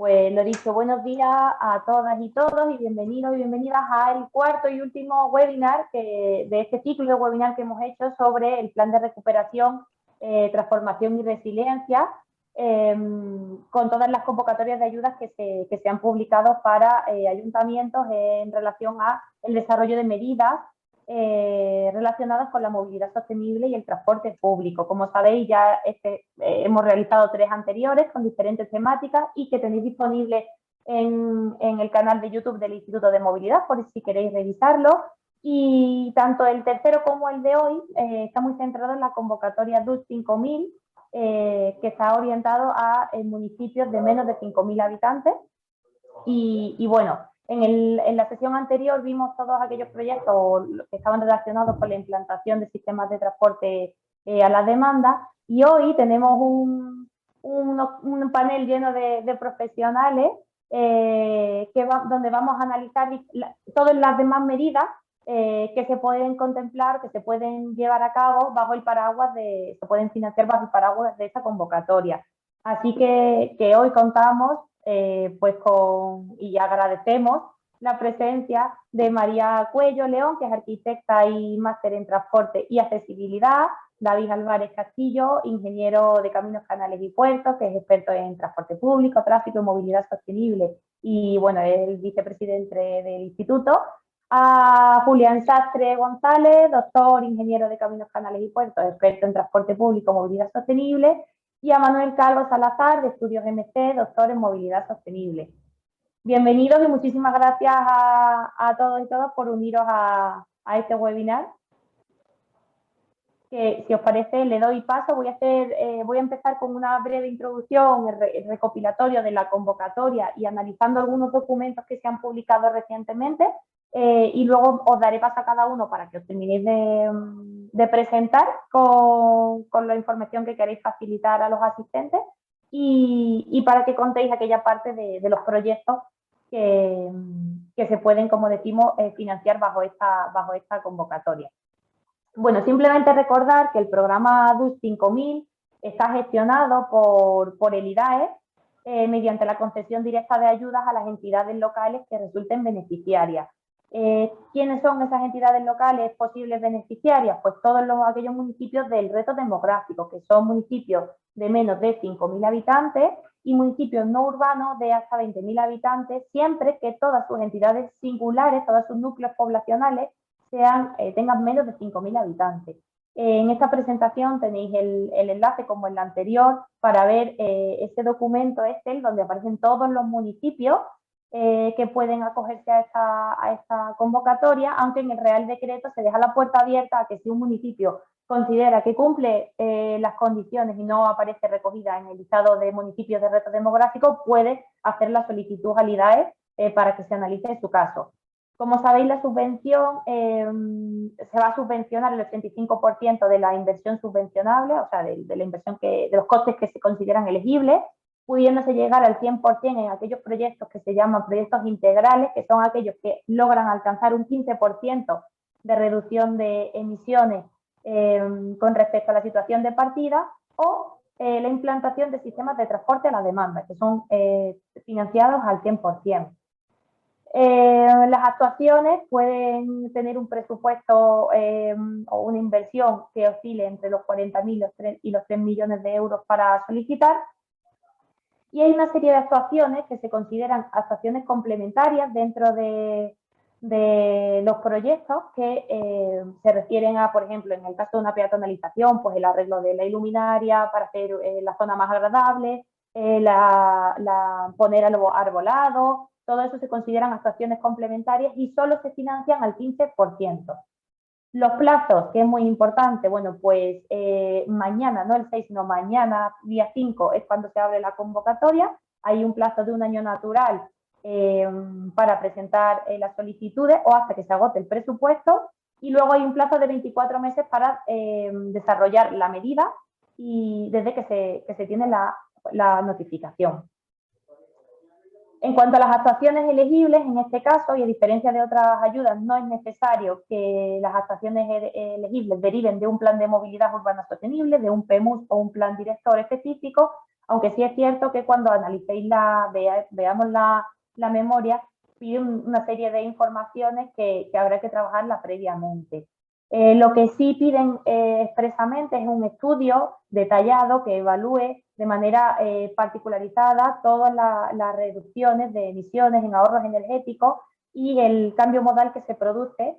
Pues lo dicho, buenos días a todas y todos y bienvenidos y bienvenidas al cuarto y último webinar de este ciclo de webinar que hemos hecho sobre el plan de recuperación, transformación y resiliencia, con todas las convocatorias de ayudas que se han publicado para ayuntamientos en relación al desarrollo de medidas relacionadas con la movilidad sostenible y el transporte público. Como sabéis, ya hemos realizado 3 anteriores con diferentes temáticas y que tenéis disponibles en el canal de YouTube del Instituto de Movilidad, por si queréis revisarlo. Y tanto el tercero como el de hoy está muy centrado en la convocatoria DUS 5000, que está orientado a municipios de menos de 5.000 habitantes. Y bueno, en la sesión anterior vimos todos aquellos proyectos que estaban relacionados con la implantación de sistemas de transporte a la demanda, y hoy tenemos un panel lleno de profesionales donde vamos a analizar todas las demás medidas que se pueden contemplar, que se pueden llevar a cabo bajo el paraguas se pueden financiar bajo el paraguas de esta convocatoria. Así que hoy contamos y agradecemos la presencia de María Cuello León, que es arquitecta y máster en transporte y accesibilidad; David Álvarez Castillo, ingeniero de caminos, canales y puertos, que es experto en transporte público, tráfico y movilidad sostenible, y bueno, es el vicepresidente del instituto; a Julián Sastre González, doctor, ingeniero de caminos, canales y puertos, experto en transporte público, movilidad sostenible; y a Manuel Calvo Salazar, de Estudios MC, doctor en movilidad sostenible. Bienvenidos y muchísimas gracias a todos y todas por uniros a este webinar. Que, si os parece, le doy paso. Voy a empezar con una breve introducción, el recopilatorio de la convocatoria y analizando algunos documentos que se han publicado recientemente, y luego os daré paso a cada uno para que os terminéis de presentar con la información que queréis facilitar a los asistentes, y para que contéis aquella parte de los proyectos que se pueden, como decimos, financiar bajo esta convocatoria. Bueno, simplemente recordar que el programa DUS 5000 está gestionado por el IDAE mediante la concesión directa de ayudas a las entidades locales que resulten beneficiarias. ¿Quiénes son esas entidades locales posibles beneficiarias? Pues todos aquellos municipios del reto demográfico, que son municipios de menos de 5.000 habitantes y municipios no urbanos de hasta 20.000 habitantes, siempre que todas sus entidades singulares, todos sus núcleos poblacionales, tengan menos de 5.000 habitantes. En esta presentación tenéis el enlace, como en la anterior, para ver ese documento Excel donde aparecen todos los municipios que pueden acogerse a esta convocatoria, aunque en el Real Decreto se deja la puerta abierta a que, si un municipio considera que cumple las condiciones y no aparece recogida en el listado de municipios de reto demográfico, puede hacer la solicitud al IDAE para que se analice su caso. Como sabéis, la subvención se va a subvencionar el 85% de la inversión subvencionable, o sea, de la inversión de los costes que se consideran elegibles, pudiéndose llegar al 100% en aquellos proyectos que se llaman proyectos integrales, que son aquellos que logran alcanzar un 15% de reducción de emisiones con respecto a la situación de partida, o la implantación de sistemas de transporte a la demanda, que son financiados al 100%. Las actuaciones pueden tener un presupuesto o una inversión que oscile entre los 40.000 y los 3 millones de euros para solicitar. Y hay una serie de actuaciones que se consideran actuaciones complementarias dentro de los proyectos, que se refieren a, por ejemplo, en el caso de una peatonalización, pues el arreglo de la iluminaria para hacer la zona más agradable, poner arbolado. Todo eso se consideran actuaciones complementarias y solo se financian al 15%. Los plazos, que es muy importante, bueno, pues mañana, no el 6, sino mañana, día 5, es cuando se abre la convocatoria. Hay un plazo de 1 año natural para presentar las solicitudes o hasta que se agote el presupuesto, y luego hay un plazo de 24 meses para desarrollar la medida y desde que se tiene la notificación. En cuanto a las actuaciones elegibles, en este caso, y a diferencia de otras ayudas, no es necesario que las actuaciones elegibles deriven de un plan de movilidad urbana sostenible, de un PEMUS o un plan director específico, Aunque sí es cierto que cuando analicéis veamos la memoria, pide una serie de informaciones que habrá que trabajarla previamente. Lo que sí piden expresamente es un estudio detallado que evalúe de manera particularizada todas las reducciones de emisiones en ahorros energéticos y el cambio modal que se produce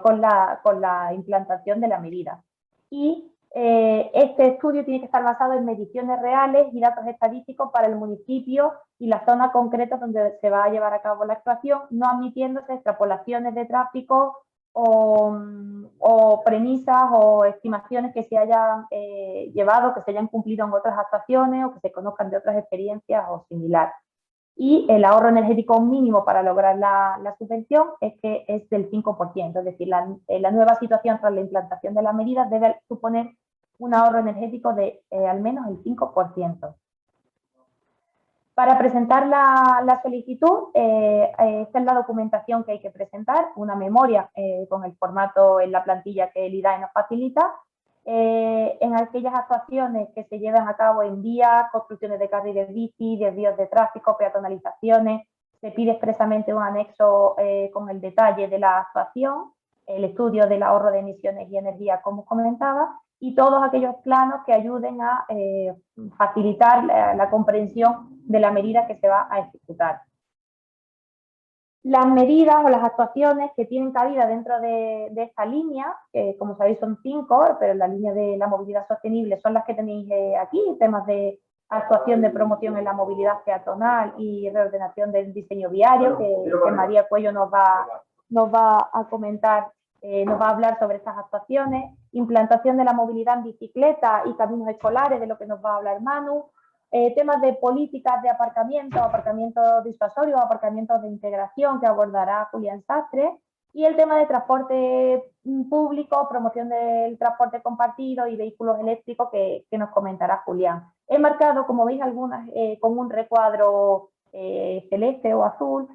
con la implantación de la medida. Y este estudio tiene que estar basado en mediciones reales y datos estadísticos para el municipio y la zona concreta donde se va a llevar a cabo la actuación, no admitiéndose extrapolaciones de tráfico o premisas o estimaciones que se hayan llevado, que se hayan cumplido en otras actuaciones o que se conozcan de otras experiencias o similar. Y el ahorro energético mínimo para lograr la subvención es que es del 5%, es decir, la nueva situación tras la implantación de las medidas debe suponer un ahorro energético de al menos el 5%. Para presentar la solicitud, esta es la documentación que hay que presentar, una memoria con el formato en la plantilla que el IDAE nos facilita, en aquellas actuaciones que se llevan a cabo en vías, construcciones de carriles bici, desvíos de tráfico, peatonalizaciones, se pide expresamente un anexo con el detalle de la actuación, el estudio del ahorro de emisiones y energía, como comentaba, y todos aquellos planos que ayuden a facilitar la comprensión de la medida que se va a ejecutar. Las medidas o las actuaciones que tienen cabida dentro de esta línea, que como sabéis son 5, pero la línea de la movilidad sostenible son las que tenéis aquí, temas de actuación de promoción en la movilidad peatonal y reordenación del diseño viario, que María Cuello nos va a comentar, nos va a hablar sobre estas actuaciones, implantación de la movilidad en bicicleta y caminos escolares, de lo que nos va a hablar Manu, temas de políticas de aparcamiento disuasorio, aparcamientos de integración que abordará Julián Sastre, y el tema de transporte público, promoción del transporte compartido y vehículos eléctricos que nos comentará Julián. He marcado, como veis, algunas con un recuadro celeste o azul,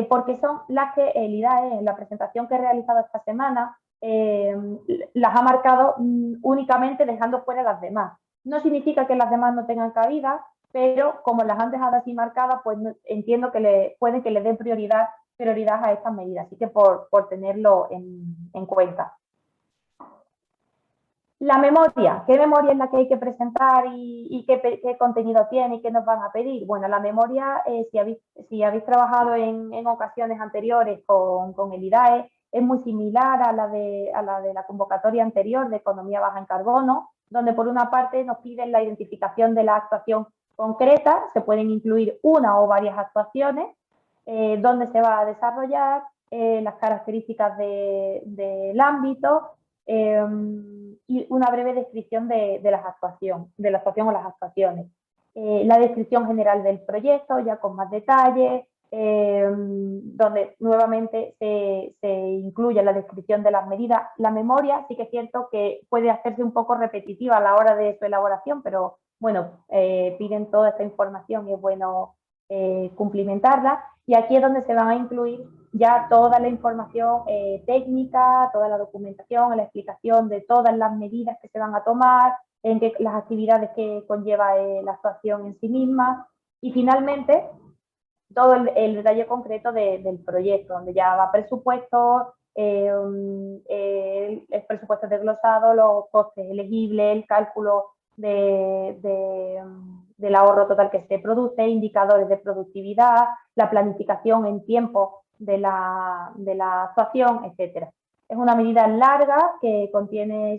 porque son las que el IDAE, en la presentación que he realizado esta semana, las ha marcado únicamente dejando fuera las demás. No significa que las demás no tengan cabida, pero como las han dejado así marcadas, pues entiendo que puede que le den prioridad a estas medidas, así que por tenerlo en cuenta. La memoria, ¿qué memoria es la que hay que presentar y qué contenido tiene y qué nos van a pedir? Bueno, la memoria, si habéis trabajado en ocasiones anteriores con el IDAE, es muy similar a la de la convocatoria anterior de economía baja en carbono, donde por una parte nos piden la identificación de la actuación concreta, se pueden incluir una o varias actuaciones, dónde se va a desarrollar, las características del ámbito, y una breve descripción de la actuación o las actuaciones. La descripción general del proyecto, ya con más detalle, donde nuevamente se incluye la descripción de las medidas. La memoria sí que es cierto que puede hacerse un poco repetitiva a la hora de su elaboración, pero bueno, piden toda esta información y es bueno cumplimentarla. Y aquí es donde se van a incluir ya toda la información técnica, toda la documentación, la explicación de todas las medidas que se van a tomar, las actividades que conlleva la actuación en sí misma y finalmente todo el detalle concreto del proyecto, donde ya va presupuesto, el presupuesto desglosado, los costes elegibles, el cálculo del ahorro total que se produce, indicadores de productividad, la planificación en tiempo de la actuación, etcétera. Es una medida larga que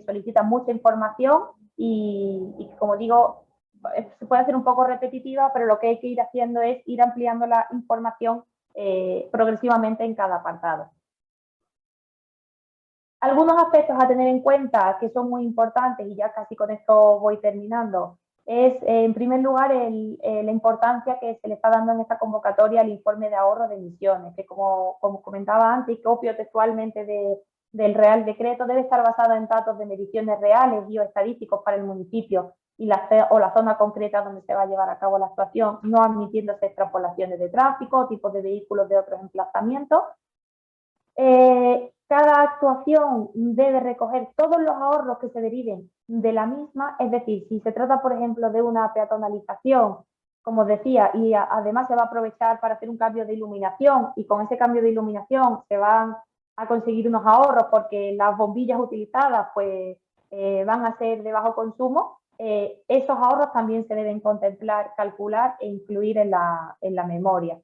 solicita mucha información y como digo, se puede hacer un poco repetitiva, pero lo que hay que ir haciendo es ir ampliando la información progresivamente en cada apartado. Algunos aspectos a tener en cuenta que son muy importantes, y ya casi con esto voy terminando, es en primer lugar la importancia que se le está dando en esta convocatoria al informe de ahorro de emisiones, que como comentaba antes y copio textualmente del Real Decreto, debe estar basado en datos de mediciones reales, bioestadísticos para el municipio o la zona concreta donde se va a llevar a cabo la actuación, no admitiéndose extrapolaciones de tráfico, tipos de vehículos de otros emplazamientos. Cada actuación debe recoger todos los ahorros que se deriven de la misma, es decir, si se trata, por ejemplo, de una peatonalización, como os decía, y además se va a aprovechar para hacer un cambio de iluminación, y con ese cambio de iluminación se van a conseguir unos ahorros porque las bombillas utilizadas pues, van a ser de bajo consumo, esos ahorros también se deben contemplar, calcular e incluir en la memoria.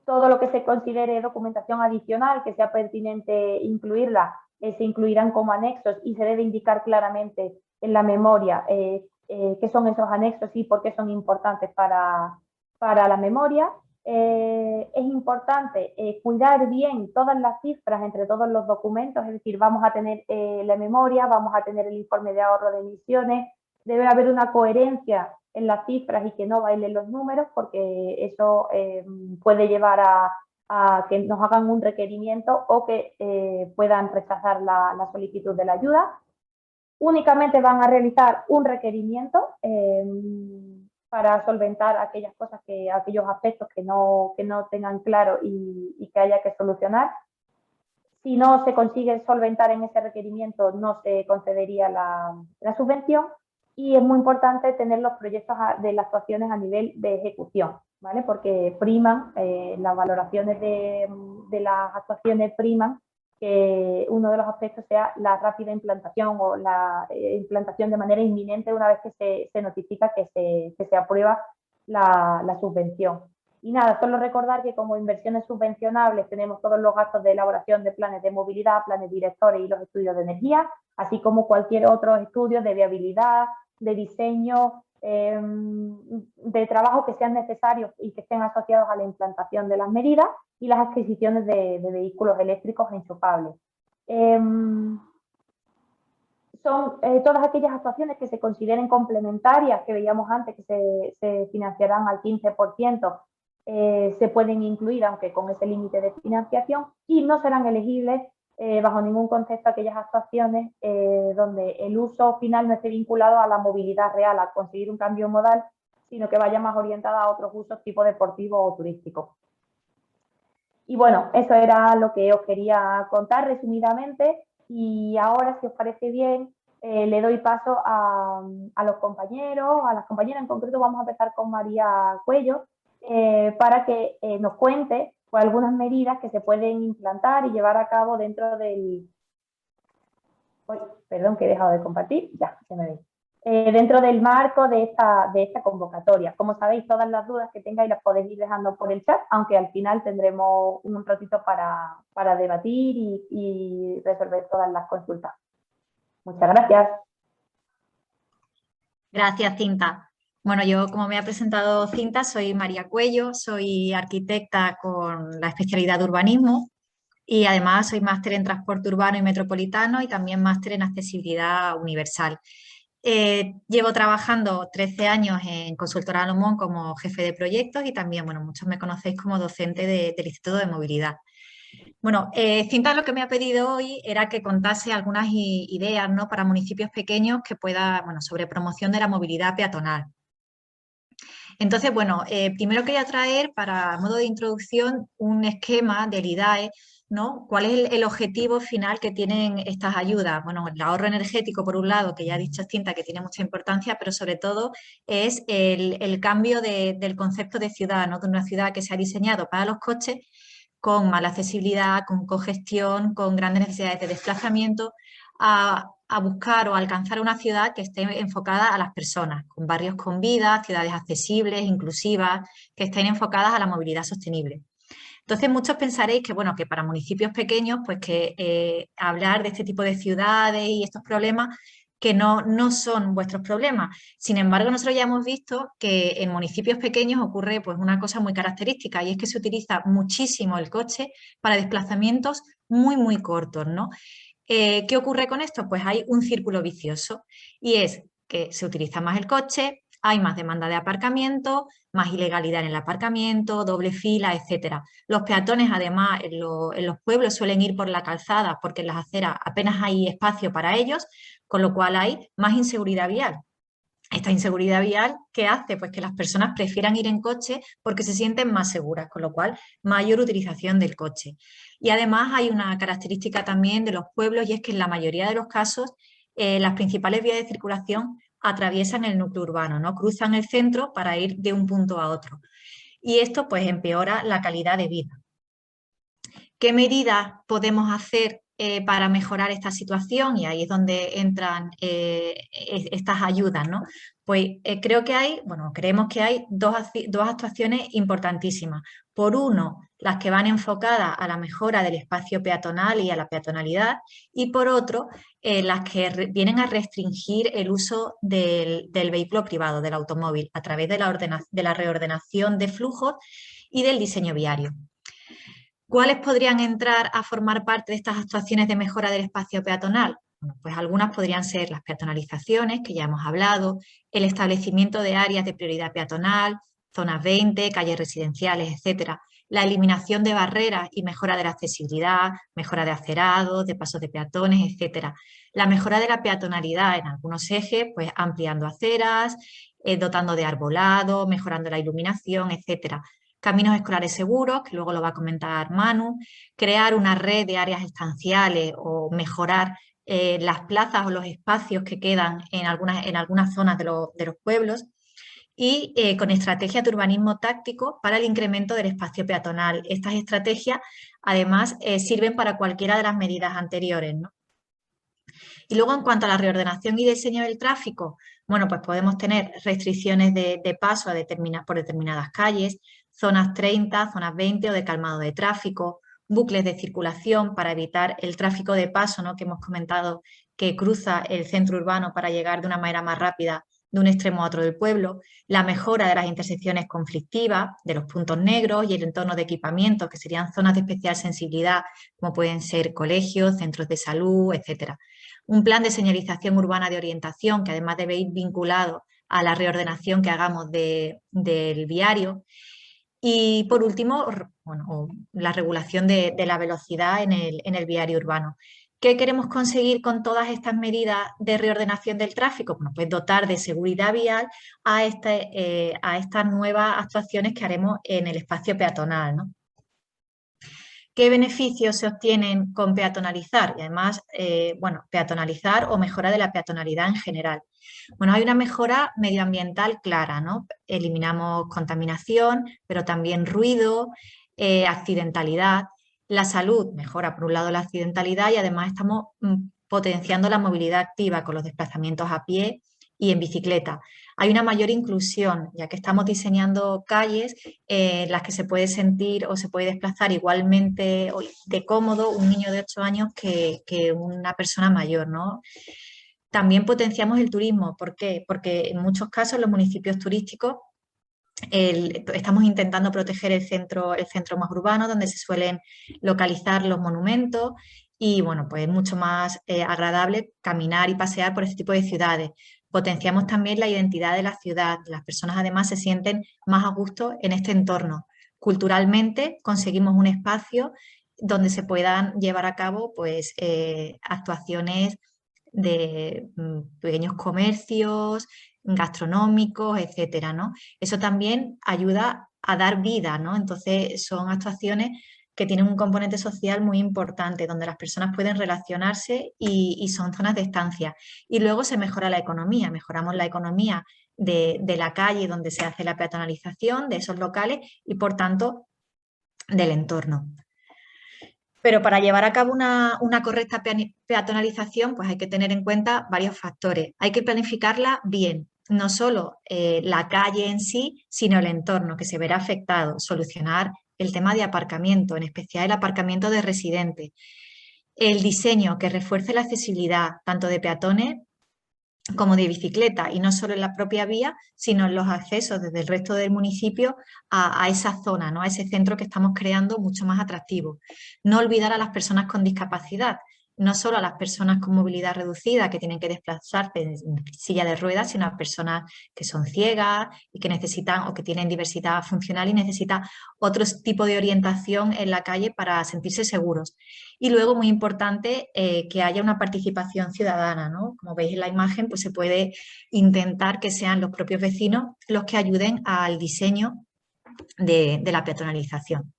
Todo lo que se considere documentación adicional que sea pertinente incluirla, se incluirán como anexos y se debe indicar claramente en la memoria qué son esos anexos y por qué son importantes para la memoria. Es importante cuidar bien todas las cifras entre todos los documentos, es decir, vamos a tener la memoria, vamos a tener el informe de ahorro de emisiones, debe haber una coherencia en las cifras y que no bailen los números, porque eso puede llevar a que nos hagan un requerimiento o que puedan rechazar la solicitud de la ayuda. Únicamente van a realizar un requerimiento para solventar aquellas cosas, aquellos aspectos que no tengan claro y que haya que solucionar. Si no se consigue solventar en ese requerimiento, no se concedería la subvención. Y es muy importante tener los proyectos de las actuaciones a nivel de ejecución, ¿vale? Porque priman, las valoraciones de las actuaciones priman que uno de los aspectos sea la rápida implantación o la implantación de manera inminente una vez que se notifica que se aprueba la subvención. Y nada, solo recordar que como inversiones subvencionables tenemos todos los gastos de elaboración de planes de movilidad, planes directores y los estudios de energía, así como cualquier otro estudio de viabilidad, de diseño, de trabajo que sean necesarios y que estén asociados a la implantación de las medidas y las adquisiciones de vehículos eléctricos enchufables. Son todas aquellas actuaciones que se consideren complementarias, que veíamos antes que se financiarán al 15%, se pueden incluir, aunque con ese límite de financiación, y no serán elegibles bajo ningún concepto aquellas actuaciones donde el uso final no esté vinculado a la movilidad real, a conseguir un cambio modal, sino que vaya más orientada a otros usos tipo deportivo o turístico. Y bueno, eso era lo que os quería contar resumidamente, y ahora, si os parece bien, le doy paso a los compañeros, a las compañeras. En concreto vamos a empezar con María Cuello, para que nos cuente pues, algunas medidas que se pueden implantar y llevar a cabo dentro del... Uy, perdón, que he dejado de compartir, ya, se me ve. Dentro del marco de esta convocatoria. Como sabéis, todas las dudas que tengáis las podéis ir dejando por el chat, aunque al final tendremos un ratito para debatir y resolver todas las consultas. Muchas gracias. Gracias, Cinta. Bueno, yo, como me ha presentado Cinta, soy María Cuello, soy arquitecta con la especialidad de urbanismo y además soy máster en transporte urbano y metropolitano y también máster en accesibilidad universal. Llevo trabajando 13 años en Consultora Salomón como jefe de proyectos y también, bueno, muchos me conocéis como docente del Instituto de Movilidad. Bueno, Cinta lo que me ha pedido hoy era que contase algunas ideas, ¿no?, para municipios pequeños que pueda, bueno, sobre promoción de la movilidad peatonal. Entonces, bueno, primero quería traer, para modo de introducción, un esquema del IDAE, ¿no? ¿Cuál es el objetivo final que tienen estas ayudas? Bueno, el ahorro energético, por un lado, que ya ha dicho Cinta que tiene mucha importancia, pero sobre todo es el cambio del concepto de ciudad, ¿no?, de una ciudad que se ha diseñado para los coches, con mala accesibilidad, con congestión, con grandes necesidades de desplazamiento, a buscar o alcanzar una ciudad que esté enfocada a las personas, con barrios con vida, ciudades accesibles, inclusivas, que estén enfocadas a la movilidad sostenible. Entonces, muchos pensaréis que, bueno, que para municipios pequeños, pues que hablar de este tipo de ciudades y estos problemas que no son vuestros problemas. Sin embargo, nosotros ya hemos visto que en municipios pequeños ocurre pues una cosa muy característica, y es que se utiliza muchísimo el coche para desplazamientos muy, muy cortos, ¿no? ¿Qué ocurre con esto? Pues hay un círculo vicioso, y es que se utiliza más el coche, hay más demanda de aparcamiento, más ilegalidad en el aparcamiento, doble fila, etcétera. Los peatones, además, en los pueblos suelen ir por la calzada porque en las aceras apenas hay espacio para ellos, con lo cual hay más inseguridad vial. Esta inseguridad vial, ¿qué hace? Pues que las personas prefieran ir en coche porque se sienten más seguras, con lo cual mayor utilización del coche. Y además hay una característica también de los pueblos y es que en la mayoría de los casos las principales vías de circulación atraviesan el núcleo urbano, ¿no? Cruzan el centro para ir de un punto a otro. Y esto pues empeora la calidad de vida. ¿Qué medidas podemos hacer para mejorar esta situación? Y ahí es donde entran estas ayudas, ¿no? Pues creo que hay, bueno, creemos que hay dos actuaciones importantísimas. Por uno, las que van enfocadas a la mejora del espacio peatonal y a la peatonalidad, y por otro, las que vienen a restringir el uso del vehículo privado, del automóvil, a través de la reordenación de flujos y del diseño viario. ¿Cuáles podrían entrar a formar parte de estas actuaciones de mejora del espacio peatonal? Bueno, pues algunas podrían ser las peatonalizaciones, que ya hemos hablado, el establecimiento de áreas de prioridad peatonal, zonas 20, calles residenciales, etcétera, la eliminación de barreras y mejora de la accesibilidad, mejora de acerados, de pasos de peatones, etcétera. La mejora de la peatonalidad en algunos ejes, pues ampliando aceras, dotando de arbolado, mejorando la iluminación, etcétera. Caminos escolares seguros, que luego lo va a comentar Manu, crear una red de áreas estanciales o mejorar las plazas o los espacios que quedan en algunas zonas de los pueblos y con estrategias de urbanismo táctico para el incremento del espacio peatonal. Estas estrategias, además, sirven para cualquiera de las medidas anteriores, ¿no? Y luego, en cuanto a la reordenación y diseño del tráfico, bueno, pues podemos tener restricciones de paso por determinadas calles, zonas 30, zonas 20 o de calmado de tráfico, bucles de circulación para evitar el tráfico de paso, ¿no?, que hemos comentado que cruza el centro urbano para llegar de una manera más rápida de un extremo a otro del pueblo, la mejora de las intersecciones conflictivas, de los puntos negros y el entorno de equipamiento, que serían zonas de especial sensibilidad, como pueden ser colegios, centros de salud, etcétera. Un plan de señalización urbana de orientación, que además debe ir vinculado a la reordenación que hagamos del viario. Y por último, bueno, la regulación de la velocidad en el viario urbano. ¿Qué queremos conseguir con todas estas medidas de reordenación del tráfico? Bueno, pues dotar de seguridad vial a estas nuevas actuaciones que haremos en el espacio peatonal, ¿no? ¿Qué beneficios se obtienen con peatonalizar? Y además, bueno, peatonalizar o mejora de la peatonalidad en general. Bueno, hay una mejora medioambiental clara, ¿no? Eliminamos contaminación, pero también ruido, accidentalidad. La salud mejora, por un lado, la accidentalidad y además estamos potenciando la movilidad activa con los desplazamientos a pie y en bicicleta. Hay una mayor inclusión, ya que estamos diseñando calles en las que se puede sentir o se puede desplazar igualmente de cómodo un niño de 8 años que una persona mayor, ¿no? También potenciamos el turismo. ¿Por qué? Porque en muchos casos los municipios turísticos estamos intentando proteger el centro más urbano, donde se suelen localizar los monumentos y, bueno, pues es mucho más agradable caminar y pasear por este tipo de ciudades. Potenciamos también la identidad de la ciudad. Las personas además se sienten más a gusto en este entorno. Culturalmente conseguimos un espacio donde se puedan llevar a cabo pues, actuaciones de pequeños comercios, gastronómicos, etcétera, ¿no? Eso también ayuda a dar vida, ¿no? Entonces son actuaciones que tienen un componente social muy importante, donde las personas pueden relacionarse y son zonas de estancia. Y luego se mejora la economía, mejoramos la economía de la calle donde se hace la peatonalización, de esos locales y, por tanto, del entorno. Pero para llevar a cabo una correcta peatonalización, pues hay que tener en cuenta varios factores. Hay que planificarla bien, no solo la calle en sí, sino el entorno que se verá afectado. Solucionar el tema de aparcamiento, en especial el aparcamiento de residentes. El diseño que refuerce la accesibilidad tanto de peatones como de bicicleta, y no solo en la propia vía, sino en los accesos desde el resto del municipio a esa zona, ¿no?, a ese centro que estamos creando mucho más atractivo. No olvidar a las personas con discapacidad. no solo a las personas con movilidad reducida que tienen que desplazarse en silla de ruedas, sino a personas que son ciegas y que necesitan o que tienen diversidad funcional y necesitan otro tipo de orientación en la calle para sentirse seguros. Y luego, muy importante, que haya una participación ciudadana, ¿no? Como veis en la imagen, pues se puede intentar que sean los propios vecinos los que ayuden al diseño de la peatonalización.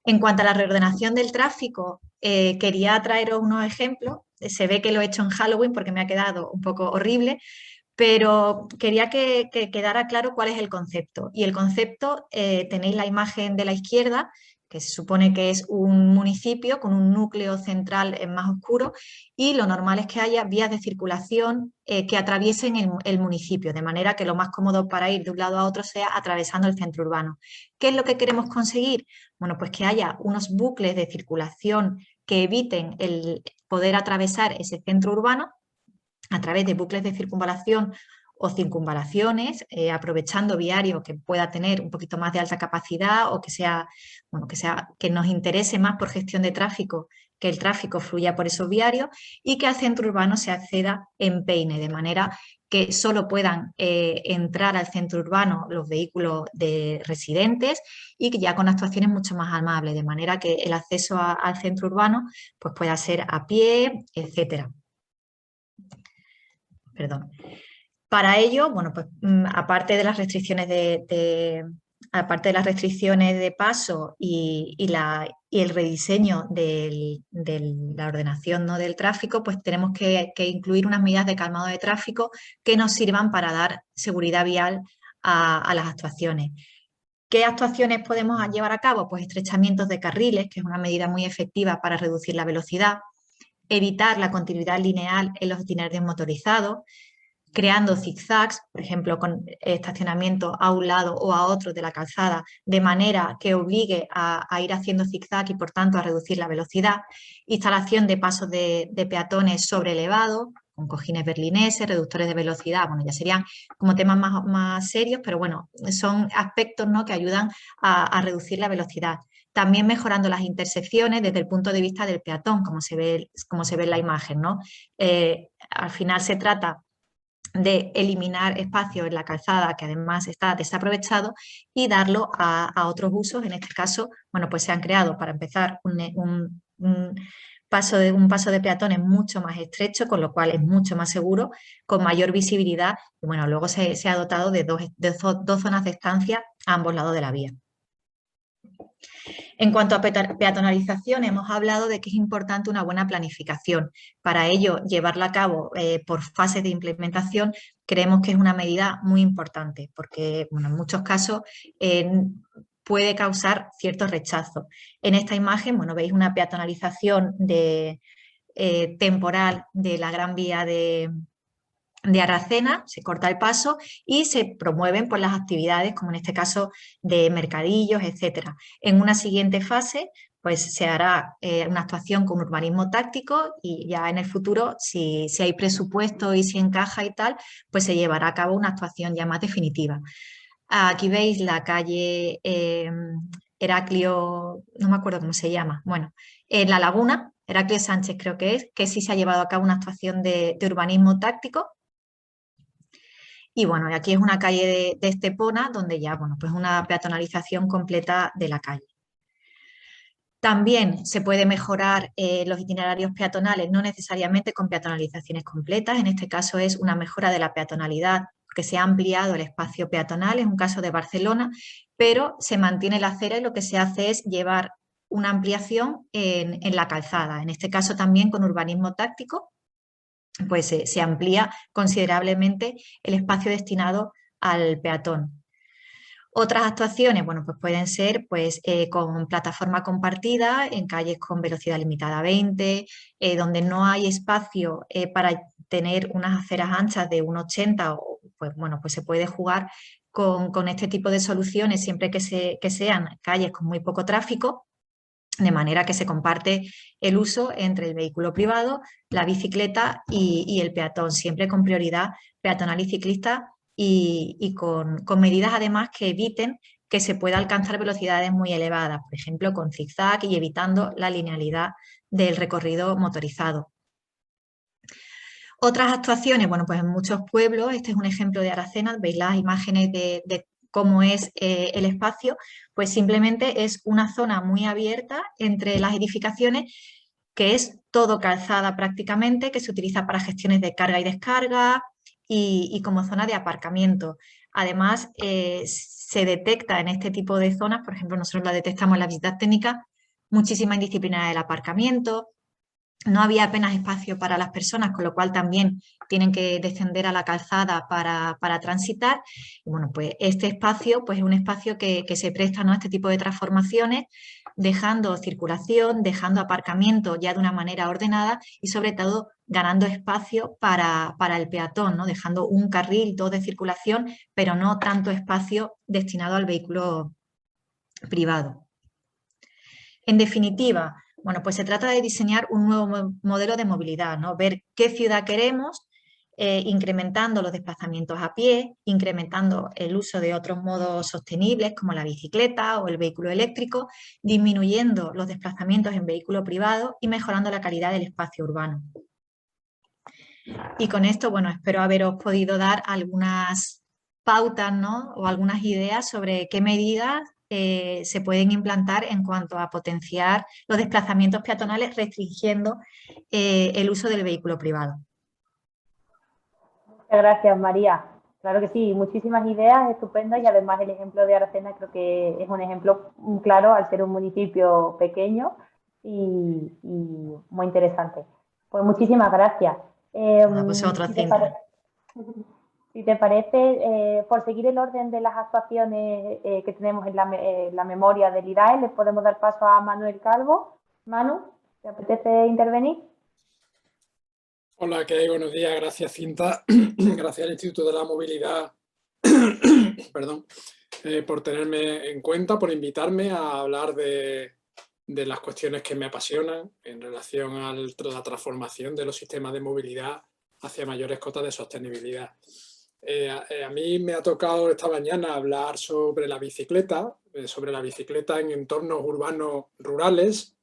En cuanto a la reordenación del tráfico, quería traeros unos ejemplos. Se ve que lo he hecho en Halloween porque me ha quedado un poco horrible, pero quería que quedara claro cuál es el concepto. Y el concepto, tenéis la imagen de la izquierda, que se supone que es un municipio con un núcleo central más oscuro, y lo normal es que haya vías de circulación que atraviesen el municipio, de manera que lo más cómodo para ir de un lado a otro sea atravesando el centro urbano. ¿Qué es lo que queremos conseguir? Bueno, pues que haya unos bucles de circulación que eviten el poder atravesar ese centro urbano a través de bucles de circunvalación o circunvalaciones, aprovechando viario que pueda tener un poquito más de alta capacidad o que sea, bueno, que nos interese más por gestión de tráfico, que el tráfico fluya por esos viarios y que al centro urbano se acceda en peine, de manera que solo puedan entrar al centro urbano los vehículos de residentes y que ya con actuaciones mucho más amables, de manera que el acceso al centro urbano pues pueda ser a pie, etcétera. Perdón. Para ello, bueno, pues aparte de las restricciones aparte de las restricciones de paso y el rediseño de la ordenación, ¿no?, del tráfico, pues tenemos que incluir unas medidas de calmado de tráfico que nos sirvan para dar seguridad vial a las actuaciones. ¿Qué actuaciones podemos llevar a cabo? Pues estrechamientos de carriles, que es una medida muy efectiva para reducir la velocidad, evitar la continuidad lineal en los itinerarios motorizados, creando zigzags, por ejemplo, con estacionamiento a un lado o a otro de la calzada, de manera que obligue a ir haciendo zigzag y, por tanto, a reducir la velocidad, instalación de pasos de peatones sobre elevados, con cojines berlineses, reductores de velocidad, bueno, ya serían como temas más serios, pero bueno, son aspectos, ¿no?, que ayudan a reducir la velocidad. También mejorando las intersecciones desde el punto de vista del peatón, como se ve en la imagen, ¿no? Al final se trata de eliminar espacio en la calzada que además está desaprovechado y darlo a otros usos. En este caso, bueno, pues se han creado, para empezar, un paso de peatones mucho más estrecho, con lo cual es mucho más seguro, con mayor visibilidad, y bueno, luego se ha dotado de dos zonas de estancia a ambos lados de la vía. En cuanto a peatonalización, hemos hablado de que es importante una buena planificación. Para ello, llevarla a cabo por fases de implementación, creemos que es una medida muy importante, porque bueno, en muchos casos puede causar cierto rechazo. En esta imagen, bueno, veis una peatonalización temporal de la Gran Vía de Aracena, se corta el paso y se promueven pues, las actividades, como en este caso de mercadillos, etcétera. En una siguiente fase, pues se hará una actuación con urbanismo táctico y ya en el futuro, si hay presupuesto y si encaja y tal, pues se llevará a cabo una actuación ya más definitiva. Aquí veis la calle Heraclio, no me acuerdo cómo se llama, bueno, en La Laguna, Heraclio Sánchez creo que sí se ha llevado a cabo una actuación de urbanismo táctico. Y bueno, aquí es una calle de Estepona, donde ya, bueno, pues una peatonalización completa de la calle. También se puede mejorar los itinerarios peatonales, no necesariamente con peatonalizaciones completas, en este caso es una mejora de la peatonalidad, que se ha ampliado el espacio peatonal, es un caso de Barcelona, pero se mantiene la acera y lo que se hace es llevar una ampliación en la calzada, en este caso también con urbanismo táctico, pues se amplía considerablemente el espacio destinado al peatón. Otras actuaciones, bueno, pues pueden ser pues, con plataforma compartida en calles con velocidad limitada a 20, donde no hay espacio para tener unas aceras anchas de 1,80, pues bueno, pues se puede jugar con este tipo de soluciones siempre que sean calles con muy poco tráfico, de manera que se comparte el uso entre el vehículo privado, la bicicleta y el peatón, siempre con prioridad peatonal y ciclista y con medidas además que eviten que se pueda alcanzar velocidades muy elevadas, por ejemplo, con zigzag y evitando la linealidad del recorrido motorizado. Otras actuaciones, bueno, pues en muchos pueblos, este es un ejemplo de Aracena, veis las imágenes de cómo es el espacio, pues simplemente es una zona muy abierta entre las edificaciones que es todo calzada prácticamente, que se utiliza para gestiones de carga y descarga y como zona de aparcamiento. Además, se detecta en este tipo de zonas, por ejemplo, nosotros la detectamos en las visitas técnicas, muchísima indisciplina del aparcamiento. No había apenas espacio para las personas, con lo cual también tienen que descender a la calzada para transitar. Y bueno, pues este espacio pues es un espacio que se presta, ¿no?, a este tipo de transformaciones, dejando circulación, dejando aparcamiento ya de una manera ordenada y sobre todo ganando espacio para el peatón, ¿no?, dejando un carril, dos de circulación, pero no tanto espacio destinado al vehículo privado. En definitiva, bueno, pues se trata de diseñar un nuevo modelo de movilidad, ¿no? Ver qué ciudad queremos, incrementando los desplazamientos a pie, incrementando el uso de otros modos sostenibles como la bicicleta o el vehículo eléctrico, disminuyendo los desplazamientos en vehículo privado y mejorando la calidad del espacio urbano. Y con esto, bueno, espero haberos podido dar algunas pautas, ¿no?, o algunas ideas sobre qué medidas se pueden implantar en cuanto a potenciar los desplazamientos peatonales restringiendo el uso del vehículo privado. Muchas gracias, María. Claro que sí, muchísimas ideas estupendas y además el ejemplo de Aracena creo que es un ejemplo claro al ser un municipio pequeño y muy interesante. Pues muchísimas gracias. A vosotros, Si te Cinta. Si te parece, por seguir el orden de las actuaciones que tenemos en la memoria del IDAE, les podemos dar paso a Manuel Calvo. Manu, ¿te apetece intervenir? Hola, ¿qué hay? Buenos días. Gracias, Cinta. Gracias al Instituto de la Movilidad perdón, por tenerme en cuenta, por invitarme a hablar de las cuestiones que me apasionan en relación a la transformación de los sistemas de movilidad hacia mayores cotas de sostenibilidad. A mí me ha tocado esta mañana hablar sobre la bicicleta en entornos urbanos rurales,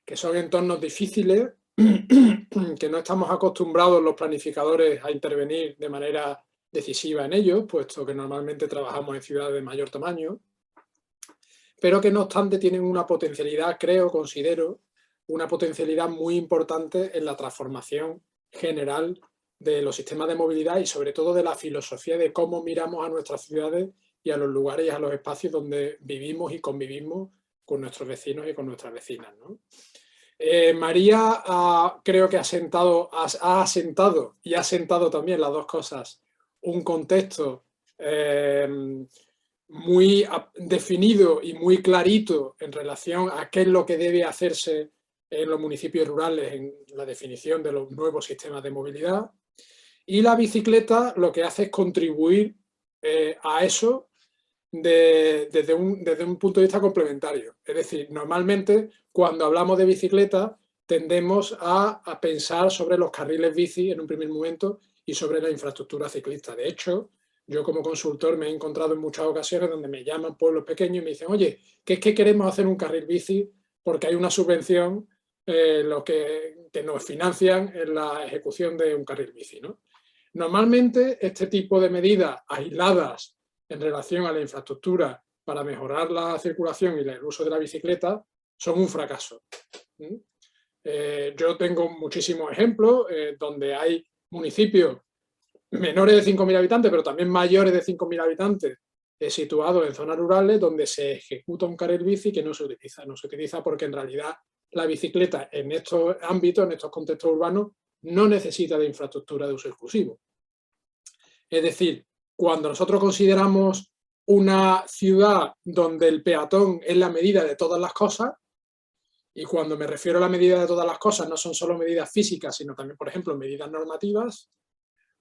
que son entornos difíciles, que no estamos acostumbrados los planificadores a intervenir de manera decisiva en ellos, puesto que normalmente trabajamos en ciudades de mayor tamaño, pero que no obstante tienen una potencialidad, considero, una potencialidad muy importante en la transformación general de los sistemas de movilidad y sobre todo de la filosofía de cómo miramos a nuestras ciudades y a los lugares y a los espacios donde vivimos y convivimos con nuestros vecinos y con nuestras vecinas, ¿no? María creo que ha asentado y ha asentado también las dos cosas, un contexto muy definido y muy clarito en relación a qué es lo que debe hacerse en los municipios rurales en la definición de los nuevos sistemas de movilidad. Y la bicicleta lo que hace es contribuir a eso desde un punto de vista complementario. Es decir, normalmente cuando hablamos de bicicleta tendemos a pensar sobre los carriles bici en un primer momento y sobre la infraestructura ciclista. De hecho, yo como consultor me he encontrado en muchas ocasiones donde me llaman pueblos pequeños y me dicen, oye, que es que queremos hacer un carril bici porque hay una subvención que nos financian en la ejecución de un carril bici, ¿no? Normalmente este tipo de medidas aisladas en relación a la infraestructura para mejorar la circulación y el uso de la bicicleta son un fracaso. Yo tengo muchísimos ejemplos donde hay municipios menores de 5.000 habitantes, pero también mayores de 5.000 habitantes, situados en zonas rurales donde se ejecuta un carril bici que no se utiliza. No se utiliza porque en realidad la bicicleta en estos ámbitos, en estos contextos urbanos, no necesita de infraestructura de uso exclusivo. Es decir, cuando nosotros consideramos una ciudad donde el peatón es la medida de todas las cosas, y cuando me refiero a la medida de todas las cosas no son solo medidas físicas, sino también, por ejemplo, medidas normativas,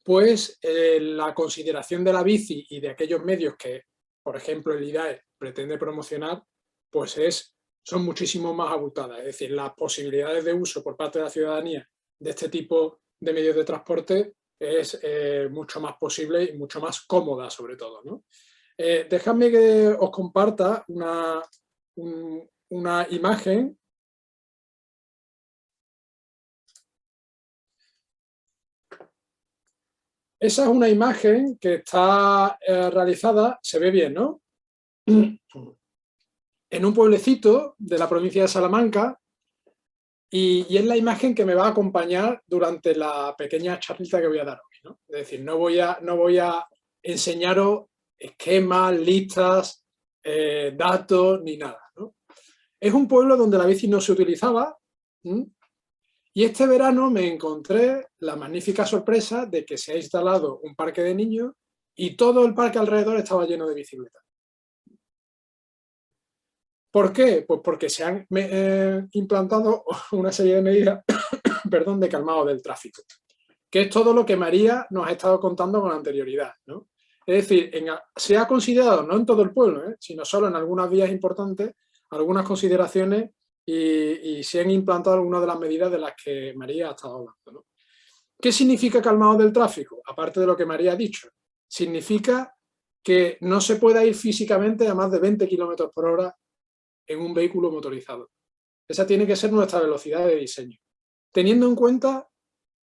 pues la consideración de la bici y de aquellos medios que, por ejemplo, el IDAE pretende promocionar, pues son muchísimo más abultadas. Es decir, las posibilidades de uso por parte de la ciudadanía de este tipo de medios de transporte es mucho más posible y mucho más cómoda, sobre todo, ¿no? Dejadme que os comparta una imagen. Esa es una imagen que está realizada, se ve bien, ¿no? En un pueblecito de la provincia de Salamanca, y es la imagen que me va a acompañar durante la pequeña charlita que voy a dar hoy, ¿no? Es decir, no voy a enseñaros esquemas, listas, datos, ni nada, ¿no? Es un pueblo donde la bici no se utilizaba, y este verano me encontré la magnífica sorpresa de que se ha instalado un parque de niños y todo el parque alrededor estaba lleno de bicicletas. ¿Por qué? Pues porque se han implantado una serie de medidas perdón, de calmado del tráfico, que es todo lo que María nos ha estado contando con anterioridad, ¿no? Es decir, se ha considerado, no en todo el pueblo, sino solo en algunas vías importantes, algunas consideraciones y se han implantado algunas de las medidas de las que María ha estado hablando, ¿no? ¿Qué significa calmado del tráfico? Aparte de lo que María ha dicho, significa que no se pueda ir físicamente a más de 20 km/h en un vehículo motorizado. Esa tiene que ser nuestra velocidad de diseño, teniendo en cuenta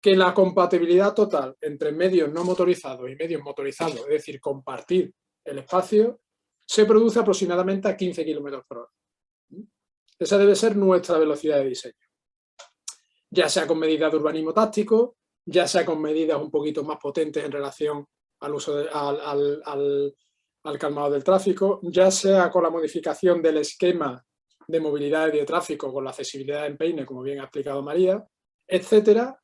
que la compatibilidad total entre medios no motorizados y medios motorizados, es decir, compartir el espacio, se produce aproximadamente a 15 km/h. Esa debe ser nuestra velocidad de diseño. Ya sea con medidas de urbanismo táctico, ya sea con medidas un poquito más potentes en relación al uso al calmado del tráfico, ya sea con la modificación del esquema de movilidad y de tráfico con la accesibilidad en peine, como bien ha explicado María, etcétera.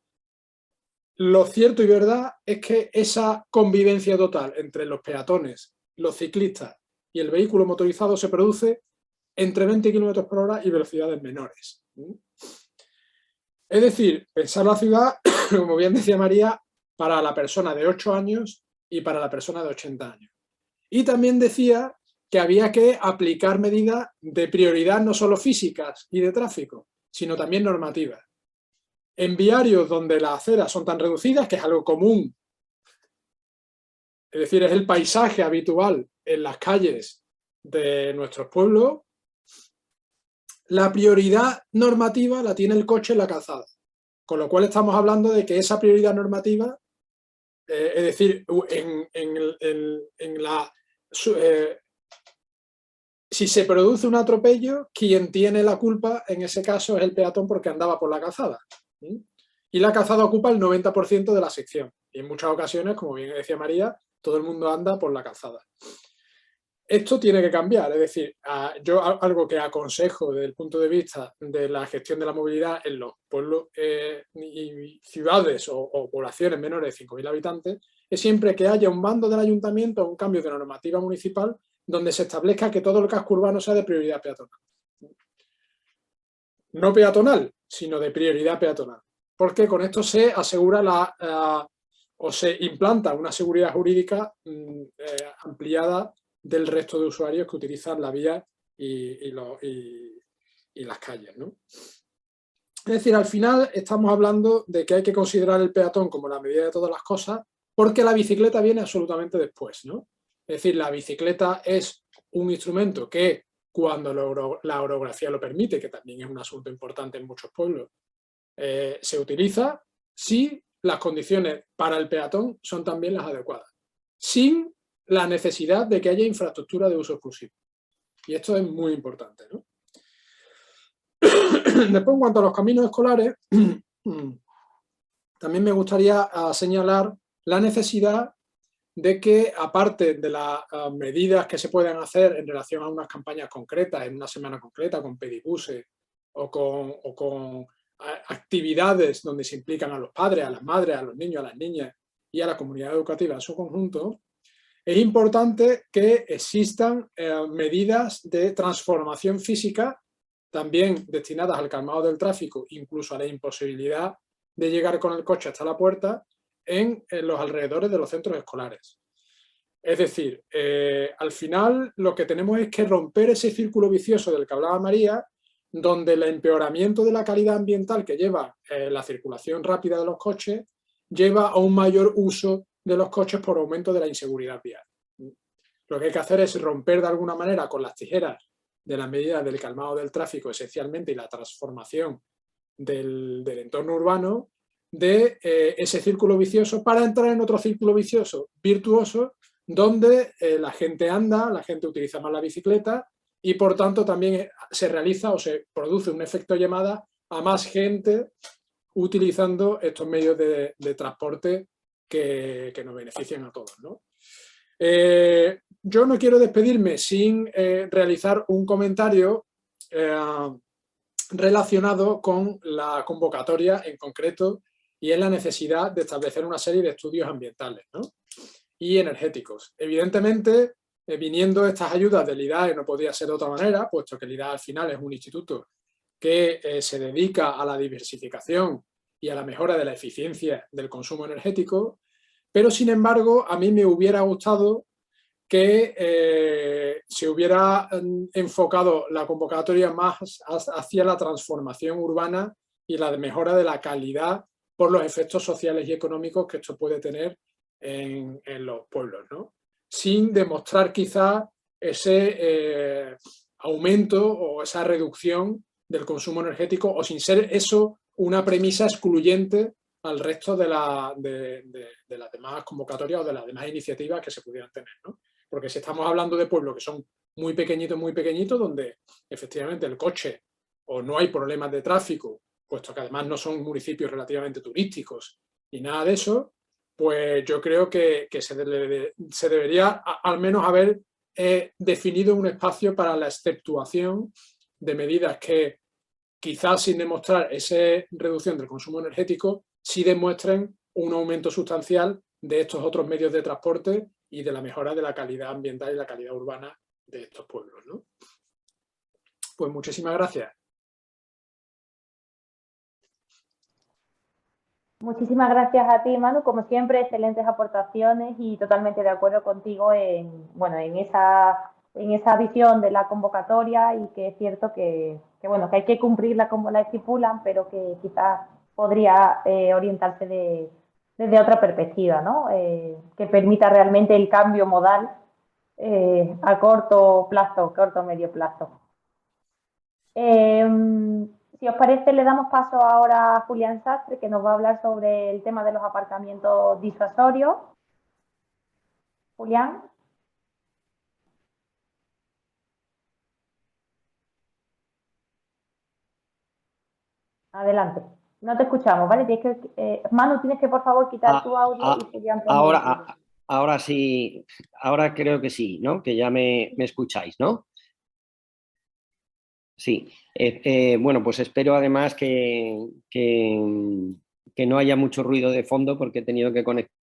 Lo cierto y verdad es que esa convivencia total entre los peatones, los ciclistas y el vehículo motorizado se produce entre 20 km/h y velocidades menores. Es decir, pensar la ciudad, como bien decía María, para la persona de 8 años y para la persona de 80 años. Y también decía que había que aplicar medidas de prioridad no solo físicas y de tráfico, sino también normativas. En viarios donde las aceras son tan reducidas, que es algo común, es decir, es el paisaje habitual en las calles de nuestros pueblos, la prioridad normativa la tiene el coche en la calzada. Con lo cual estamos hablando de que esa prioridad normativa, es decir, si se produce un atropello, quien tiene la culpa en ese caso es el peatón porque andaba por la calzada. Y la calzada ocupa el 90% de la sección. Y en muchas ocasiones, como bien decía María, todo el mundo anda por la calzada. Esto tiene que cambiar, es decir, yo algo que aconsejo desde el punto de vista de la gestión de la movilidad en los pueblos y ciudades o poblaciones menores de 5.000 habitantes, es siempre que haya un mando del ayuntamiento o un cambio de normativa municipal donde se establezca que todo el casco urbano sea de prioridad peatonal. No peatonal, sino de prioridad peatonal. Porque con esto se asegura o se implanta una seguridad jurídica ampliada del resto de usuarios que utilizan la vía y las calles, ¿no? Es decir, al final estamos hablando de que hay que considerar el peatón como la medida de todas las cosas, porque la bicicleta viene absolutamente después, ¿no? Es decir, la bicicleta es un instrumento que, cuando la orografía lo permite, que también es un asunto importante en muchos pueblos, se utiliza si las condiciones para el peatón son también las adecuadas, sin la necesidad de que haya infraestructura de uso exclusivo. Y esto es muy importante, ¿no? Después, en cuanto a los caminos escolares, también me gustaría señalar la necesidad de que, aparte de las medidas que se puedan hacer en relación a unas campañas concretas, en una semana concreta, con pedibuses o con actividades donde se implican a los padres, a las madres, a los niños, a las niñas y a la comunidad educativa en su conjunto, es importante que existan medidas de transformación física también destinadas al calmado del tráfico, incluso a la imposibilidad de llegar con el coche hasta la puerta en los alrededores de los centros escolares. Es decir, al final lo que tenemos es que romper ese círculo vicioso del que hablaba María, donde el empeoramiento de la calidad ambiental que lleva la circulación rápida de los coches lleva a un mayor uso de los coches por aumento de la inseguridad vial. lo que hay que hacer es romper de alguna manera con las tijeras de las medidas del calmado del tráfico esencialmente y la transformación del entorno urbano de ese círculo vicioso para entrar en otro círculo vicioso virtuoso donde la gente anda, la gente utiliza más la bicicleta y por tanto también se realiza o se produce un efecto llamada a más gente utilizando estos medios de transporte que nos benefician a todos, ¿no? Yo no quiero despedirme sin realizar un comentario relacionado con la convocatoria en concreto y en la necesidad de establecer una serie de estudios ambientales, ¿no? Y energéticos. Evidentemente, viniendo estas ayudas del IDAE no podía ser de otra manera, puesto que el IDAE al final es un instituto que se dedica a la diversificación y a la mejora de la eficiencia del consumo energético, pero sin embargo a mí me hubiera gustado que se hubiera enfocado la convocatoria más hacia la transformación urbana y la mejora de la calidad por los efectos sociales y económicos que esto puede tener en los pueblos, ¿no? Sin demostrar quizá ese aumento o esa reducción del consumo energético o sin ser eso una premisa excluyente al resto de las demás convocatorias o de las demás iniciativas que se pudieran tener, ¿no? Porque si estamos hablando de pueblos que son muy pequeñitos, donde efectivamente el coche o no hay problemas de tráfico, puesto que además no son municipios relativamente turísticos ni nada de eso, pues yo creo que se debería al menos haber definido un espacio para la exceptuación de medidas que quizás sin demostrar esa reducción del consumo energético, sí demuestren un aumento sustancial de estos otros medios de transporte y de la mejora de la calidad ambiental y la calidad urbana de estos pueblos, ¿no? Pues muchísimas gracias. Muchísimas gracias a ti, Manu. Como siempre, excelentes aportaciones y totalmente de acuerdo contigo en esa visión de la convocatoria y que es cierto que hay que cumplirla como la estipulan, pero que quizás podría orientarse desde otra perspectiva, ¿no? Que permita realmente el cambio modal a corto o medio plazo. Si os parece, le damos paso ahora a Julián Sastre, que nos va a hablar sobre el tema de los aparcamientos disuasorios. Julián. Adelante. No te escuchamos, ¿vale? Manu, tienes que, por favor, quitar tu audio y Julián también. Ahora sí, ahora creo que sí, ¿no? Que ya me escucháis, ¿no? Sí. Bueno, pues espero además que no haya mucho ruido de fondo porque he tenido que conectar.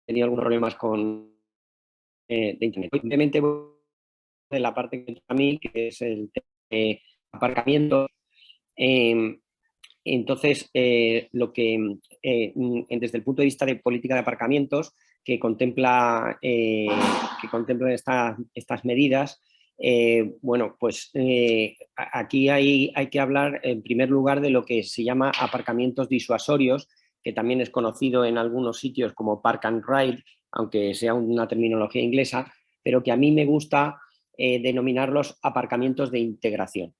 Tenía algunos problemas de internet. Obviamente de la parte que a mí, que es el aparcamiento. Entonces, lo que desde el punto de vista de política de aparcamientos que contempla estas medidas, bueno, pues aquí hay que hablar en primer lugar de lo que se llama aparcamientos disuasorios, que también es conocido en algunos sitios como park and ride, aunque sea una terminología inglesa, pero que a mí me gusta denominarlos aparcamientos de integración.